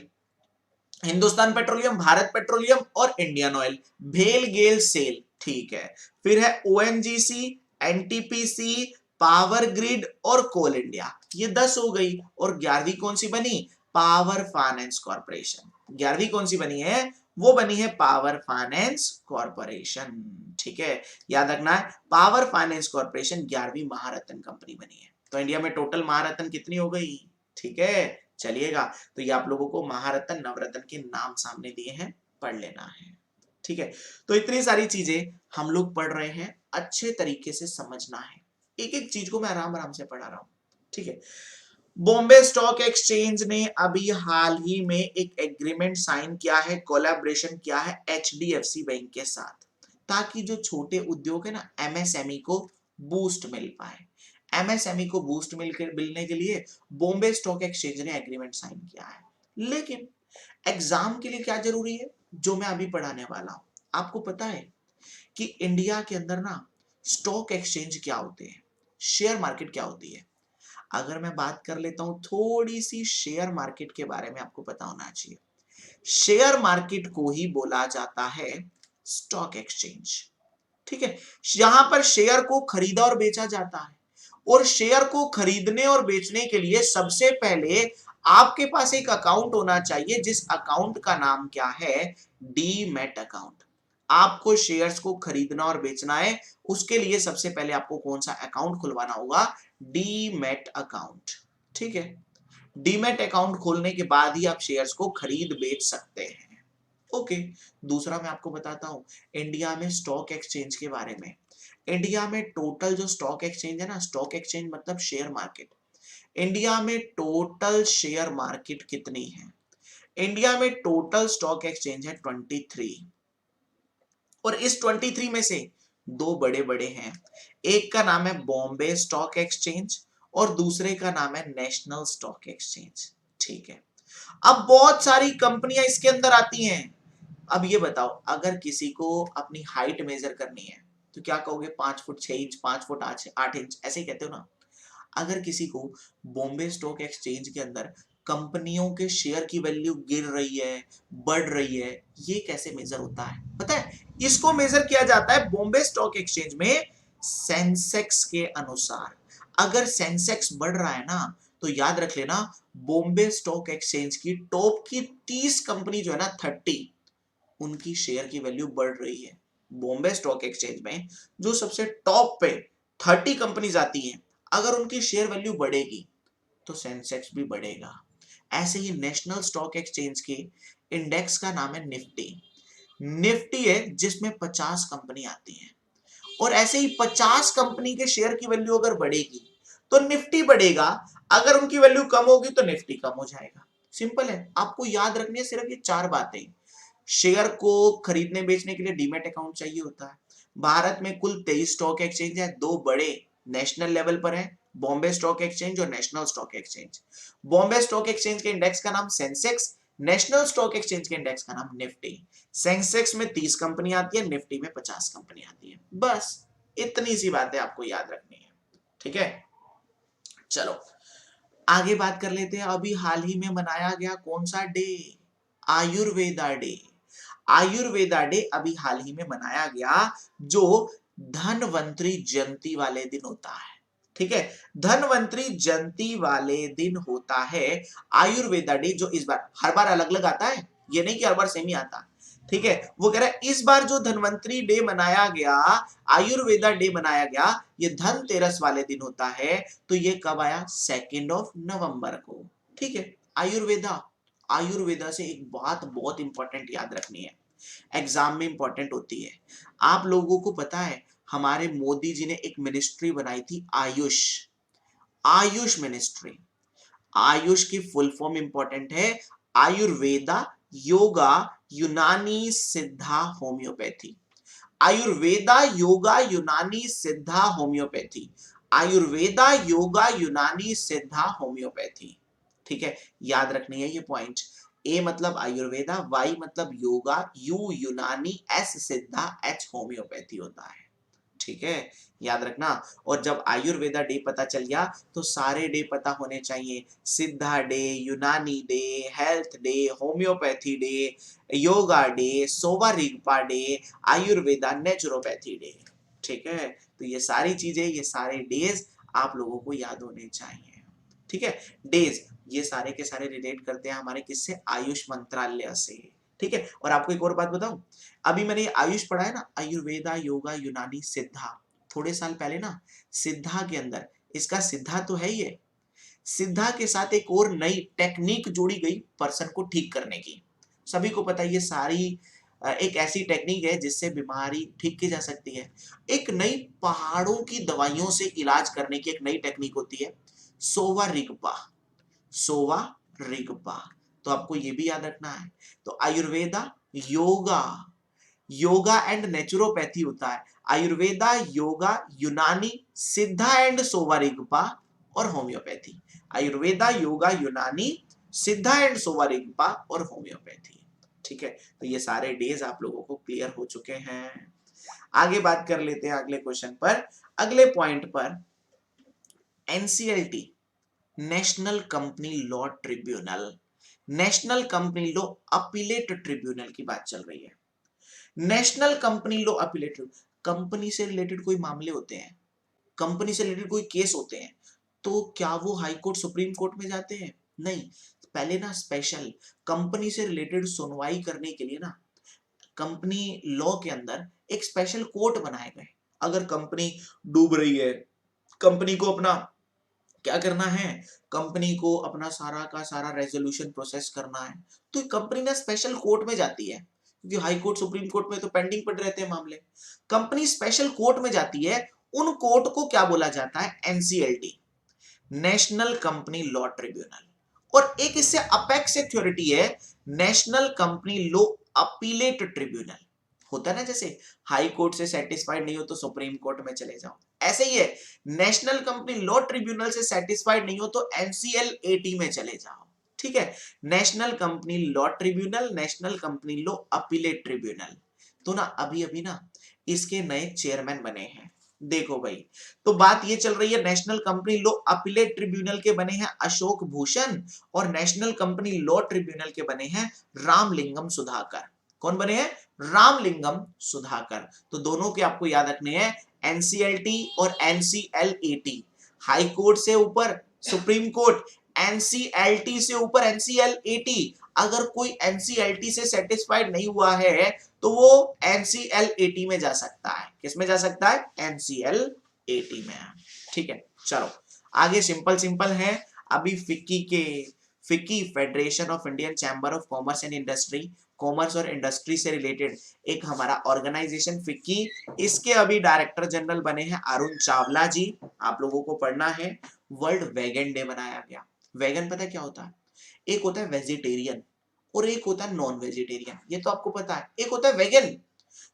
Hindustan petroleum, Bharat petroleum और इंडियन ऑयल, भेल, गेल, सेल, ठीक है। फिर है ओएनजीसी, एनटीपीसी, पावर ग्रिड और कोल इंडिया। ये 10 हो गई। और 11वीं कौन सी बनी? Power finance corporation. 11वीं कौन सी बनी है? वो बनी है पावर फाइनेंस कॉर्पोरेशन। ठीक है, याद रखना है, पावर फाइनेंस कॉर्पोरेशन 11वीं महारत्न कंपनी बनी है। तो इंडिया में टोटल महारत्न कितनी हो गई? ठीक है, चलिएगा, तो ये आप लोगों को महारत्न नवरत्न के नाम सामने दिए हैं, पढ़ लेना है। ठीक है, तो इतनी सारी चीजें हम लोग पढ़ रहे हैं, अच्छे तरीके से समझना है, एक एक चीज को मैं आराम आराम से पढ़ा रहा हूं। ठीक है, बॉम्बे स्टॉक एक्सचेंज ने अभी हाल ही में एक एग्रीमेंट साइन किया है, कोलैबोरेशन किया है एचडीएफसी बैंक के साथ, ताकि जो छोटे उद्योग है ना, एमएसएमई को बूस्ट मिल पाए। एमएसएमई को बूस्ट मिलने के लिए बॉम्बे स्टॉक एक्सचेंज ने एग्रीमेंट साइन किया है। लेकिन एग्जाम के लिए क्या जरूरी है, जो मैं अभी पढ़ाने वाला हूं, आपको पता है कि इंडिया के अंदर ना स्टॉक एक्सचेंज क्या होते हैं, शेयर मार्केट क्या होती है। अगर मैं बात कर लेता हूं थोड़ी सी शेयर मार्केट के बारे में, आपको पता होना चाहिए, शेयर मार्केट को ही बोला जाता है स्टॉक एक्सचेंज। ठीक है, यहां पर शेयर को खरीदा और बेचा जाता है, और शेयर को खरीदने और बेचने के लिए सबसे पहले आपके पास एक अकाउंट होना चाहिए, जिस अकाउंट का नाम क्या है, डीमैट अकाउंट। आपको शेयर्स को खरीदना और बेचना है, उसके लिए सबसे पहले आपको कौन सा अकाउंट खुलवाना होगा, डीमैट अकाउंट। ठीक है, डीमैट अकाउंट खोलने के बाद ही आप शेयर्स को खरीद बेच सकते हैं। ओके, दूसरा मैं आपको बताता हूं इंडिया में स्टॉक एक्सचेंज के बारे में। इंडिया में टोटल जो स्टॉक एक्सचेंज है ना, स्टॉक एक्सचेंज मतलब शेयर मार्केट, इंडिया में टोटल शेयर मार्केट कितनी है? इंडिया में टोटल स्टॉक एक्सचेंज है 23, और इस 23 में से दो बड़े बड़े हैं, एक का नाम है बॉम्बे स्टॉक एक्सचेंज और दूसरे का नाम है नेशनल स्टॉक एक्सचेंज। ठीक है, अब बहुत सारी कंपनियां इसके अंदर आती हैं। अब ये बताओ, अगर किसी को अपनी हाइट मेजर करनी है तो क्या कहोगे, 5 फुट 6 इंच, 5 फुट 8 इंच, ऐसे ही कहते हो ना। अगर किसी को बॉम्बे स्टॉक एक्सचेंज के अंदर कंपनियों के शेयर की वैल्यू गिर रही है, बढ़ रही है, ये कैसे मेजर होता है पता है? इसको मेजर किया जाता है बॉम्बे स्टॉक एक्सचेंज में सेंसेक्स के अनुसार। अगर सेंसेक्स बढ़ रहा है ना, तो याद रख लेना, बॉम्बे स्टॉक एक्सचेंज की टॉप की 30 कंपनी जो है ना, 30, उनकी शेयर की वैल्यू बढ़ रही है। बॉम्बे स्टॉक एक्सचेंज में जो सबसे टॉप पे 30 कंपनीज आती हैं, अगर उनकी शेयर वैल्यू बढ़ेगी तो सेंसेक्स भी बढ़ेगा। ऐसे ही नेशनल स्टॉक एक्सचेंज के इंडेक्स का नाम है निफ्टी। निफ्टी है जिसमें 50 कंपनी आती हैं, और ऐसे ही 50 कंपनी के शेयर की वैल्यू अगर बढ़ेगी तो निफ्टी बढ़ेगा, अगर उनकी वैल्यू कम होगी तो निफ्टी कम हो जाएगा। सिंपल है, आपको याद रखनी है सिर्फ ये 4 बातें। शेयर को खरीदने बेचने के लिए डीमैट अकाउंट चाहिए होता है। भारत में कुल 23 स्टॉक एक्सचेंज है, दो बड़े नेशनल लेवल पर है, बॉम्बे स्टॉक एक्सचेंज और national stock exchange. Bombay stock exchange के इंडेक्स का नाम सेंसेक्स, नेशनल स्टॉक एक्सचेंज के इंडेक्स का नाम निफ्टी। सेंसेक्स में 30 कंपनी आती है, निफ्टी में 50 कंपनी आती है। बस इतनी सी बातें आपको याद रखनी है। ठीक है, चलो आगे बात कर लेते हैं। अभी हाल ही में मनाया गया कौन सा day, Ayurveda day. Ayurveda day अभी हाल ही में मनाया गया, जो धनवंतरी जयंती वाले दिन होता है। ठीक है, धनवंतरी जयंती वाले दिन होता है आयुर्वेदा डे, जो इस बार हर बार अलग अलग आता है, ये नहीं कि हर बार सेम ही आता। ठीक है, वो कह रहा है इस बार जो धनवंतरी डे मनाया गया, आयुर्वेदा डे मनाया गया, ये धनतेरस वाले दिन होता है। तो ये कब आया, 2 नवंबर को। ठीक है, आयुर्वेदा, आयुर्वेदा से एक बात बहुत इंपॉर्टेंट याद रखनी है, एग्जाम में इंपॉर्टेंट होती है। आप लोगों को पता है हमारे मोदी जी ने एक मिनिस्ट्री बनाई थी, आयुष, आयुष मिनिस्ट्री। आयुष की फुल फॉर्म इंपॉर्टेंट है, आयुर्वेदा, योगा, यूनानी, सिद्धा, होम्योपैथी। आयुर्वेदा, योगा, यूनानी, सिद्धा, होम्योपैथी। आयुर्वेदा, योगा, यूनानी, सिद्धा, होम्योपैथी। ठीक है, याद रखनी है ये पॉइंट। ए मतलब आयुर्वेदा, वाई मतलब योगा, यू यूनानी, एस सिद्धा, एच होम्योपैथी होता है। ठीक है, याद रखना। और जब आयुर्वेदा डे पता चल गया तो सारे डे पता होने चाहिए, Siddha day, Unani day, health day, homeopathy day, yoga day, Sowa Rigpa day, Ayurveda naturopathy day. ठीक है, तो ये सारी चीजें, ये सारे डेज आप लोगों को याद होने चाहिए। ठीक है, डेज ये सारे के सारे रिलेट करते हैं हमारे किससे, आयुष मंत्रालय से। ठीक है। और आपको एक और बात बताऊं, अभी मैंने ये आयुष पढ़ा है ना, आयुर्वेदा, योगा, यूनानी, सिद्धा, थोड़े साल पहले ना सिद्धा के अंदर, इसका सिद्धा तो है ही है, सिद्धा के साथ एक और नई टेक्निक जोड़ी गई पर्सन को ठीक करने की। सभी को पता है ये सारी एक ऐसी टेक्निक है जिससे बीमारी ठीक की जा सकती है। एक नई पहाड़ों की दवाइयों से इलाज करने की एक नई टेक्निक होती है, सोवा रिगपा, सोवा रिगपा। तो आपको ये भी याद रखना है। तो आयुर्वेदा, योगा, योगा एंड नेचुरोपैथी होता है, आयुर्वेदा, योगा, यूनानी, सिद्धा एंड सोवा रिगपा, और होम्योपैथी। आयुर्वेदा, योगा, यूनानी, सिद्धा एंड सोवा रिगपा और होम्योपैथी। ठीक है, तो ये सारे डेज आप लोगों को क्लियर हो चुके हैं। आगे बात कर लेते हैं अगले क्वेश्चन पर, अगले पॉइंट पर। NCLT, national company law tribunal, national company law appellate tribunal की बात चल रही है। National company law appellate, company से रिलेटेड कोई मामले होते हैं, कंपनी से रिलेटेड कोई केस होते हैं, तो क्या वो हाई कोर्ट, सुप्रीम कोर्ट में जाते हैं? नहीं, पहले ना स्पेशल कंपनी से रिलेटेड सुनवाई करने के लिए ना कंपनी लॉ के अंदर एक स्पेशल कोर्ट बनाए गए। अगर कंपनी डूब रही है, कंपनी को अपना क्या करना है, कंपनी को अपना सारा का सारा रेजोल्यूशन प्रोसेस करना है, तो कंपनी ना स्पेशल कोर्ट में जाती है, क्योंकि हाई कोर्ट, सुप्रीम कोर्ट में तो पेंडिंग पड़े रहते हैं मामले। कंपनी स्पेशल कोर्ट में जाती है, उन कोर्ट को क्या बोला जाता है? NCLT, national company law tribunal. और एक इससे अपेक्स अथॉरिटी है, national company law appellate tribunal. होता है ना, जैसे हाई कोर्ट से सेटिस्फाइड नहीं हो तो सुप्रीम कोर्ट में चले जाओ, ऐसे ही है, नेशनल कंपनी लॉ ट्रिब्यूनल से सेटिस्फाइड नहीं हो तो एनसीएलएटी में चले जाओ। ठीक है, national company law tribunal, national company law appellate tribunal. तो ना अभी अभी ना इसके नए चेयरमैन बने हैं। देखो भाई, तो बात ये चल रही है, national company law appellate tribunal के बने हैं अशोक भूषण, और नेशनल कंपनी लॉ ट्रिब्यूनल के बने हैं रामलिंगम सुधाकर। कौन बने हैं? रामलिंगम सुधाकर। तो दोनों के आपको याद रखने हैं, एनसीएलटी और एनसीएलएटी। हाई कोर्ट से ऊपर सुप्रीम कोर्ट, एनसीएलटी से ऊपर एनसीएलएटी। अगर कोई एनसीएलटी से सेटिस्फाइड नहीं हुआ है तो वो एनसीएलएटी में जा सकता है। किस में जा सकता है? एनसीएलएटी में। ठीक है, चलो आगे सिंपल सिंपल है। अभी FICCI, federation of Indian chamber of commerce and industry, commerce और इंडस्ट्री से रिलेटेड एक हमारा ऑर्गेनाइजेशन फिक्की, इसके अभी डायरेक्टर जनरल बने हैं अरुण चावला जी। आप लोगों को पढ़ना है। वर्ल्ड वेगन डे मनाया गया। वेगन पता है क्या होता है? एक होता है वेजिटेरियन और एक होता है नॉन वेजिटेरियन, ये तो आपको पता है। एक होता है वेगन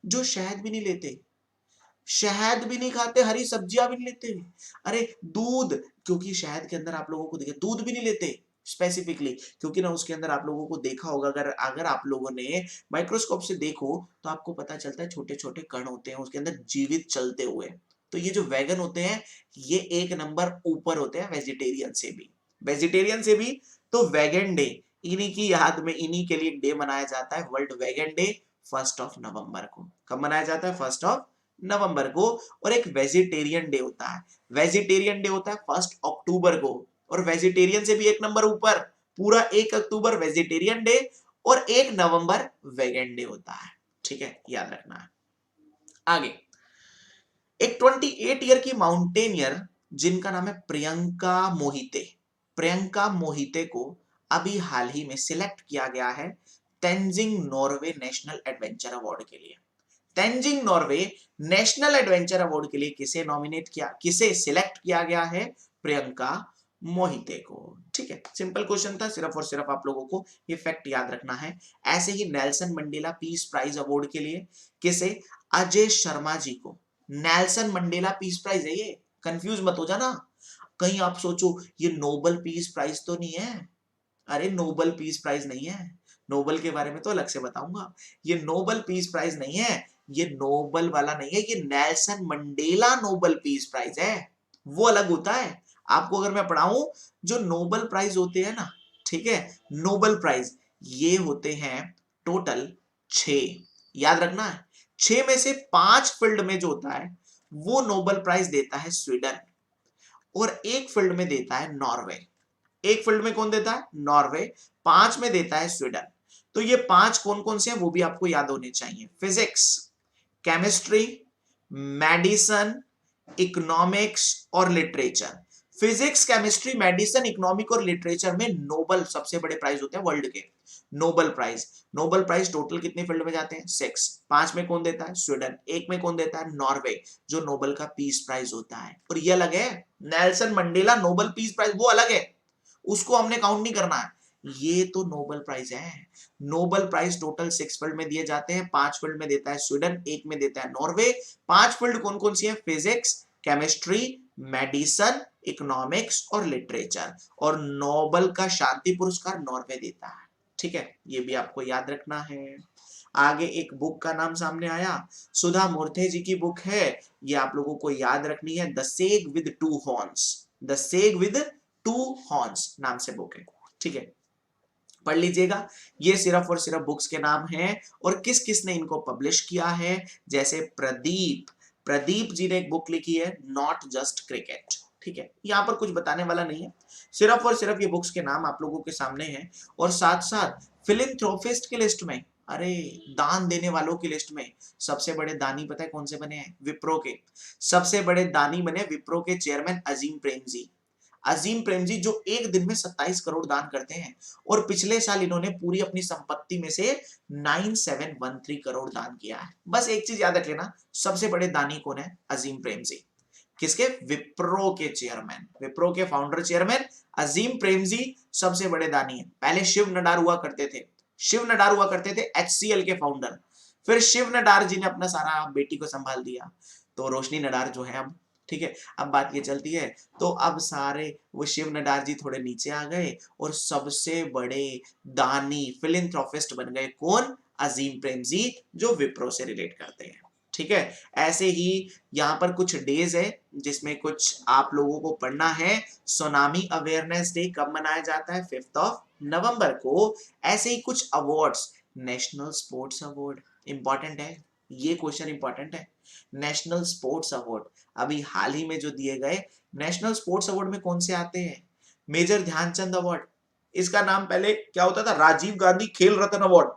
जो शहद भी नहीं लेते, शहद भी नहीं खाते, हरी सब्जियां भी नहीं लेते, अरे दूध, क्योंकि शहद के अंदर आप लोगों को देखिए दूध भी नहीं लेते स्पेसिफिकली, क्योंकि ना उसके अंदर आप लोगों को देखा होगा, अगर अगर आप लोगों ने माइक्रोस्कोप से देखो तो आपको पता चलता है छोटे छोटे कण होते हैं उसके अंदर जीवित चलते हुए। तो ये जो वेगन होते हैं ये एक नंबर ऊपर होते हैं वेजिटेरियन से भी, वेजिटेरियन से भी। तो वेगन डे, इन्हीं की याद में, इन्हीं के लिए डे मनाया जाता है, वर्ल्ड वेगन डे 1 नवंबर को। कब मनाया जाता है? 1 नवंबर को। और एक वेजिटेरियन डे होता है, वेजिटेरियन डे होता है 1 अक्टूबर को। और वेजिटेरियन से भी एक नंबर ऊपर, पूरा 1 अक्टूबर वेजिटेरियन डे और 1 नवंबर वेगन डे होता है। ठीक है, याद रखना है। आगे एक 28 ईयर की माउंटेनियर जिनका नाम है प्रियंका मोहिते, प्रियंका मोहिते को अभी हाल ही में सिलेक्ट किया गया है Tenzing Norway national adventure award के लिए। Tenzing Norway national adventure award के लिए किसे नॉमिनेट किया, किसे सिलेक्ट किया गया है? प्रियंका मोहिते को। ठीक है, सिंपल क्वेश्चन था, सिर्फ और सिर्फ आप लोगों को ये फैक्ट याद रखना है। ऐसे ही Nelson Mandela peace prize award के लिए किसे? अजय शर्मा जी को। नेल्सन मंडेला पीस प्राइज है ये, कंफ्यूज मत हो जाना। कहीं आप सोचो ये नोबल पीस प्राइज तो नहीं है, अरे नोबल पीस प्राइज नहीं है, नोबल के बारे में तो अलग से बताऊंगा। ये नोबल पीस प्राइज नहीं है, ये नोबल वाला नहीं है, ये Nelson Mandela Nobel peace prize है, वो अलग होता है। आपको अगर मैं पढ़ाऊं, जो नोबल प्राइज होते हैं ना, ठीक है, नोबल प्राइज ये होते हैं टोटल 6, याद रखना है। 6 में से 5 फील्ड में जो होता है वो नोबल प्राइज देता है स्वीडन, और एक फील्ड में देता है नॉर्वे। एक फील्ड में कौन देता है? नॉर्वे। 5 में देता है स्वीडन। तो ये 5 कौन कौन से हैं वो भी आपको याद होने चाहिए। फिजिक्स, केमिस्ट्री, मेडिसिन, इकोनॉमिक्स और literature. Physics, chemistry, medicine, economic और लिटरेचर में नोबल सबसे बड़े प्राइज होते हैं वर्ल्ड के। Nobel prize, Nobel prize total कितने फील्ड में जाते हैं? 6। 5 में कौन देता है? स्वीडन। 1 में कौन देता है? नॉर्वे, जो नोबल का पीस प्राइज होता है। और ये अलग है, Nelson Mandela Nobel peace prize वो अलग है, उसको हमने काउंट नहीं करना है। ये तो नोबल प्राइज है। नोबल प्राइज टोटल 6 फील्ड में दिए जाते हैं। 5 फील्ड में देता है स्वीडन, 1 में देता है नॉर्वे। 5 फील्ड कौन कौन सी है? फिजिक्स, केमिस्ट्री, मेडिसिन, इकोनॉमिक्स और लिटरेचर। और नोबल का शांति पुरस्कार नॉर्वे देता है। ठीक है, ये भी आपको याद रखना है। आगे एक बुक का नाम सामने आया, सुधा मूर्ति जी की बुक है, ये आप लोगों को याद रखनी है। The सेग with two horns, the सेग with two horns नाम से बुक है। ठीक है, पढ़ लीजिएगा। ये सिर्फ और सिर्फ बुक्स के नाम हैं और किस किस ने इनको पब्लिश किया है। जैसे प्रदीप जी ने एक बुक लिखी है, नॉट जस्ट क्रिकेट। ठीक है, यहां पर कुछ बताने वाला नहीं है, सिर्फ और सिर्फ ये बुक्स के नाम आप लोगों के सामने हैं। और साथ साथ फिलिंथ्रोपिस्ट की लिस्ट में, अरे दान देने वालों की लिस्ट में सबसे बड़े दानी पता है कौन से बने हैं? विप्रो के। सबसे बड़े दानी बने विप्रो के चेयरमैन अजीम प्रेमजी। अजीम प्रेमजी जो एक दिन में 27 करोड़ दान करते हैं और पिछले साल इन्होंने पूरी अपनी संपत्ति में से 9713 करोड़ दान किया है। बस एक चीज याद रख लेना, सबसे बड़े दानी कौन है? अजीम प्रेमजी। किसके? विप्रो के चेयरमैन, विप्रो के फाउंडर चेयरमैन अजीम प्रेमजी सबसे बड़े दानी है। पहले शिव नडार हुआ करते थे, शिव नडार हुआ करते थे HCL के फाउंडर। फिर शिव नडार जी ने अपना सारा बेटी को संभाल दिया, तो रोशनी नडार जो है अब। ठीक है, अब बात ये चलती है, तो अब सारे वो शिव नडार जी थोड़े नीचे आ गए और सबसे बड़े दानी फिलिंथ्रोपिस्ट बन गए कौन? अजीम प्रेमजी, जो विप्रो से रिलेट करते हैं। ठीक है, ऐसे ही यहाँ पर कुछ डेज है जिसमें कुछ आप लोगों को पढ़ना है। सोनामी अवेयरनेस डे कब मनाया जाता है? 5 नवंबर को। ऐसे ही कुछ awards, national sports award important है, ये क्वेश्चन इंपॉर्टेंट है। नेशनल स्पोर्ट्स अवार्ड अभी हाल ही में जो दिए गए, नेशनल स्पोर्ट्स अवार्ड में कौन से आते हैं? मेजर ध्यानचंद अवार्ड, इसका नाम पहले क्या होता था? राजीव गांधी खेल रत्न अवार्ड,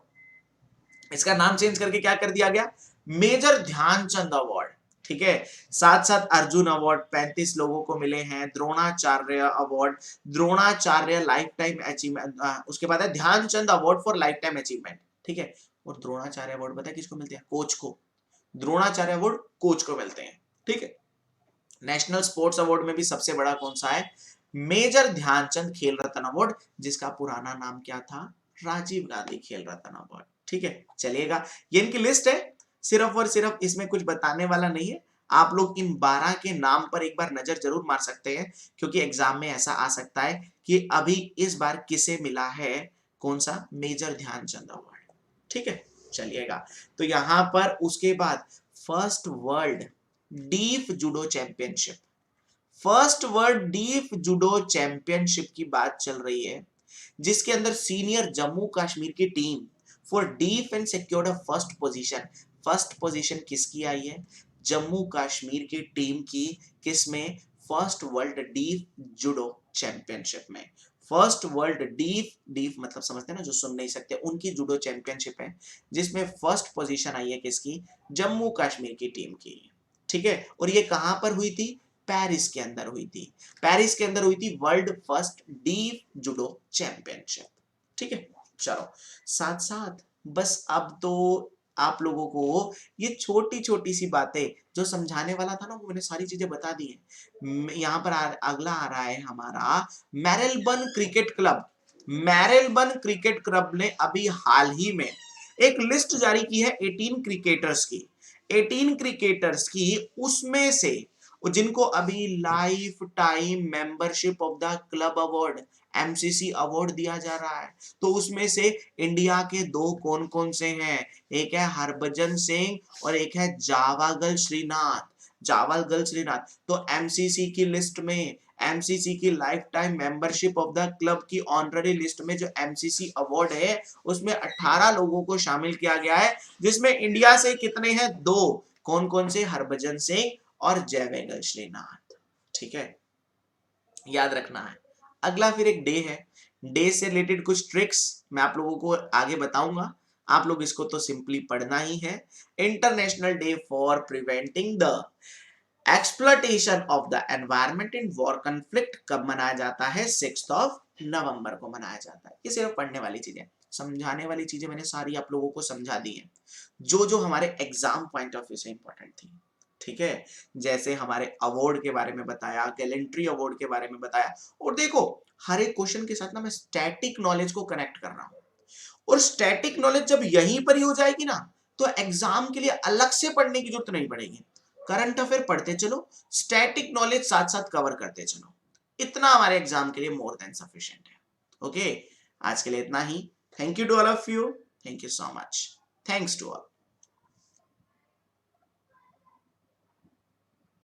इसका नाम चेंज करके क्या कर दिया गया? Major Dhyanchand award. ठीक है, साथ साथ अर्जुन अवार्ड 35 लोगों को मिले हैं। Dronacharya award, Dronacharya life time achievement, उसके बाद है Dhyanchand award for life time achievement. ठीक है, और द्रोणाचार्य अवार्ड पता है किसको मिलते हैं? कोच को। द्रोणाचार्य अवार्ड कोच को मिलते हैं। ठीक है, नेशनल स्पोर्ट्स अवार्ड में भी सबसे बड़ा कौन सा है? मेजर ध्यानचंद खेल रत्न अवार्ड, जिसका पुराना नाम क्या था? राजीव गांधी खेल रत्न अवार्ड। ठीक है, चलिएगा, ये इनकी लिस्ट है, सिर्फ और सिर्फ इसमें कुछ बताने वाला नहीं है। आप लोग इन 12 के नाम पर एक बार नजर जरूर मार सकते हैं, क्योंकि एग्जाम में ऐसा आ सकता है कि अभी इस बार किसे मिला है कौन सा? Major Dhyanchand award. ठीक है, चलिएगा, तो यहां पर उसके बाद first world deaf judo championship, first world deaf judo championship की बात चल रही है, जिसके अंदर सीनियर जम्मू कश्मीर की team for deaf and secured a first position. First position किसकी आई है? जम्मू कश्मीर की टीम की। किसमें? First world deaf judo championship में। फर्स्ट वर्ल्ड डीफ, डीफ मतलब समझते हैं ना जो सुन नहीं सकते, उनकी जूडो चैंपियनशिप है, जिसमें फर्स्ट पोजीशन आई है किसकी? जम्मू कश्मीर की टीम की। ठीक है, और ये कहां पर हुई थी? पेरिस के अंदर हुई थी। पेरिस के अंदर हुई थी world first deep judo championship. ठीक है, चलो, साथ साथ बस अब तो आप लोगों को ये छोटी छोटी सी बातें जो समझाने वाला था ना, वो मैंने सारी चीजें बता दी हैं। यहाँ पर अगला आ रहा है हमारा मैरेलबर्न क्रिकेट क्लब। मैरेलबर्न क्रिकेट क्लब ने अभी हाल ही में एक लिस्ट जारी की है 18 क्रिकेटर्स की, 18 क्रिकेटर्स की, उसमें से जिनको अभी life time membership of the club award MCC award दिया जा रहा है। तो उसमें से इंडिया के 2 कौन कौन से हैं? एक है हरभजन सिंह और एक है जावागल श्रीनाथ। जावागल श्रीनाथ तो MCC की लिस्ट में, MCC की life time membership of the club की ऑनररी लिस्ट में जो MCC अवार्ड है, उसमें 18 लोगों को शामिल किया गया है, जिसमें इंडिया से कितने हैं? 2। कौन कौन से? हरभजन सिंह और जयवेगल श्रीनाथ। ठीक है, याद रखना है। अगला फिर एक डे है, डे से रिलेटेड कुछ ट्रिक्स मैं आप लोगों को आगे बताऊंगा, आप लोग इसको तो सिंपली पढ़ना ही है। International day for preventing the exploitation of the environment in war conflict कब मनाया जाता है? 6 नवंबर को मनाया जाता है। ये सिर्फ पढ़ने वाली चीजें, समझाने वाली चीजें मैंने सारी आप लोगों को समझा दी है, जो जो हमारे एग्जाम पॉइंट ऑफ व्यू से इंपॉर्टेंट थी। ठीक है, जैसे हमारे अवार्ड के बारे में बताया, गैलेंट्री अवार्ड के बारे में बताया, और देखो हर एक क्वेश्चन के साथ ना मैं स्टैटिक नॉलेज को कनेक्ट कर रहा हूं, और स्टैटिक नॉलेज जब यहीं पर ही हो जाएगी ना, तो एग्जाम के लिए अलग से पढ़ने की जरूरत नहीं पड़ेगी। करंट अफेयर पढ़ते चलो, स्टैटिक नॉलेज साथ साथ कवर करते चलो, इतना हमारे एग्जाम के लिए मोर देन सफिशिएंट है। ओके, आज के लिए इतना ही। Thank you to all of you, thank you so much, thanks to all.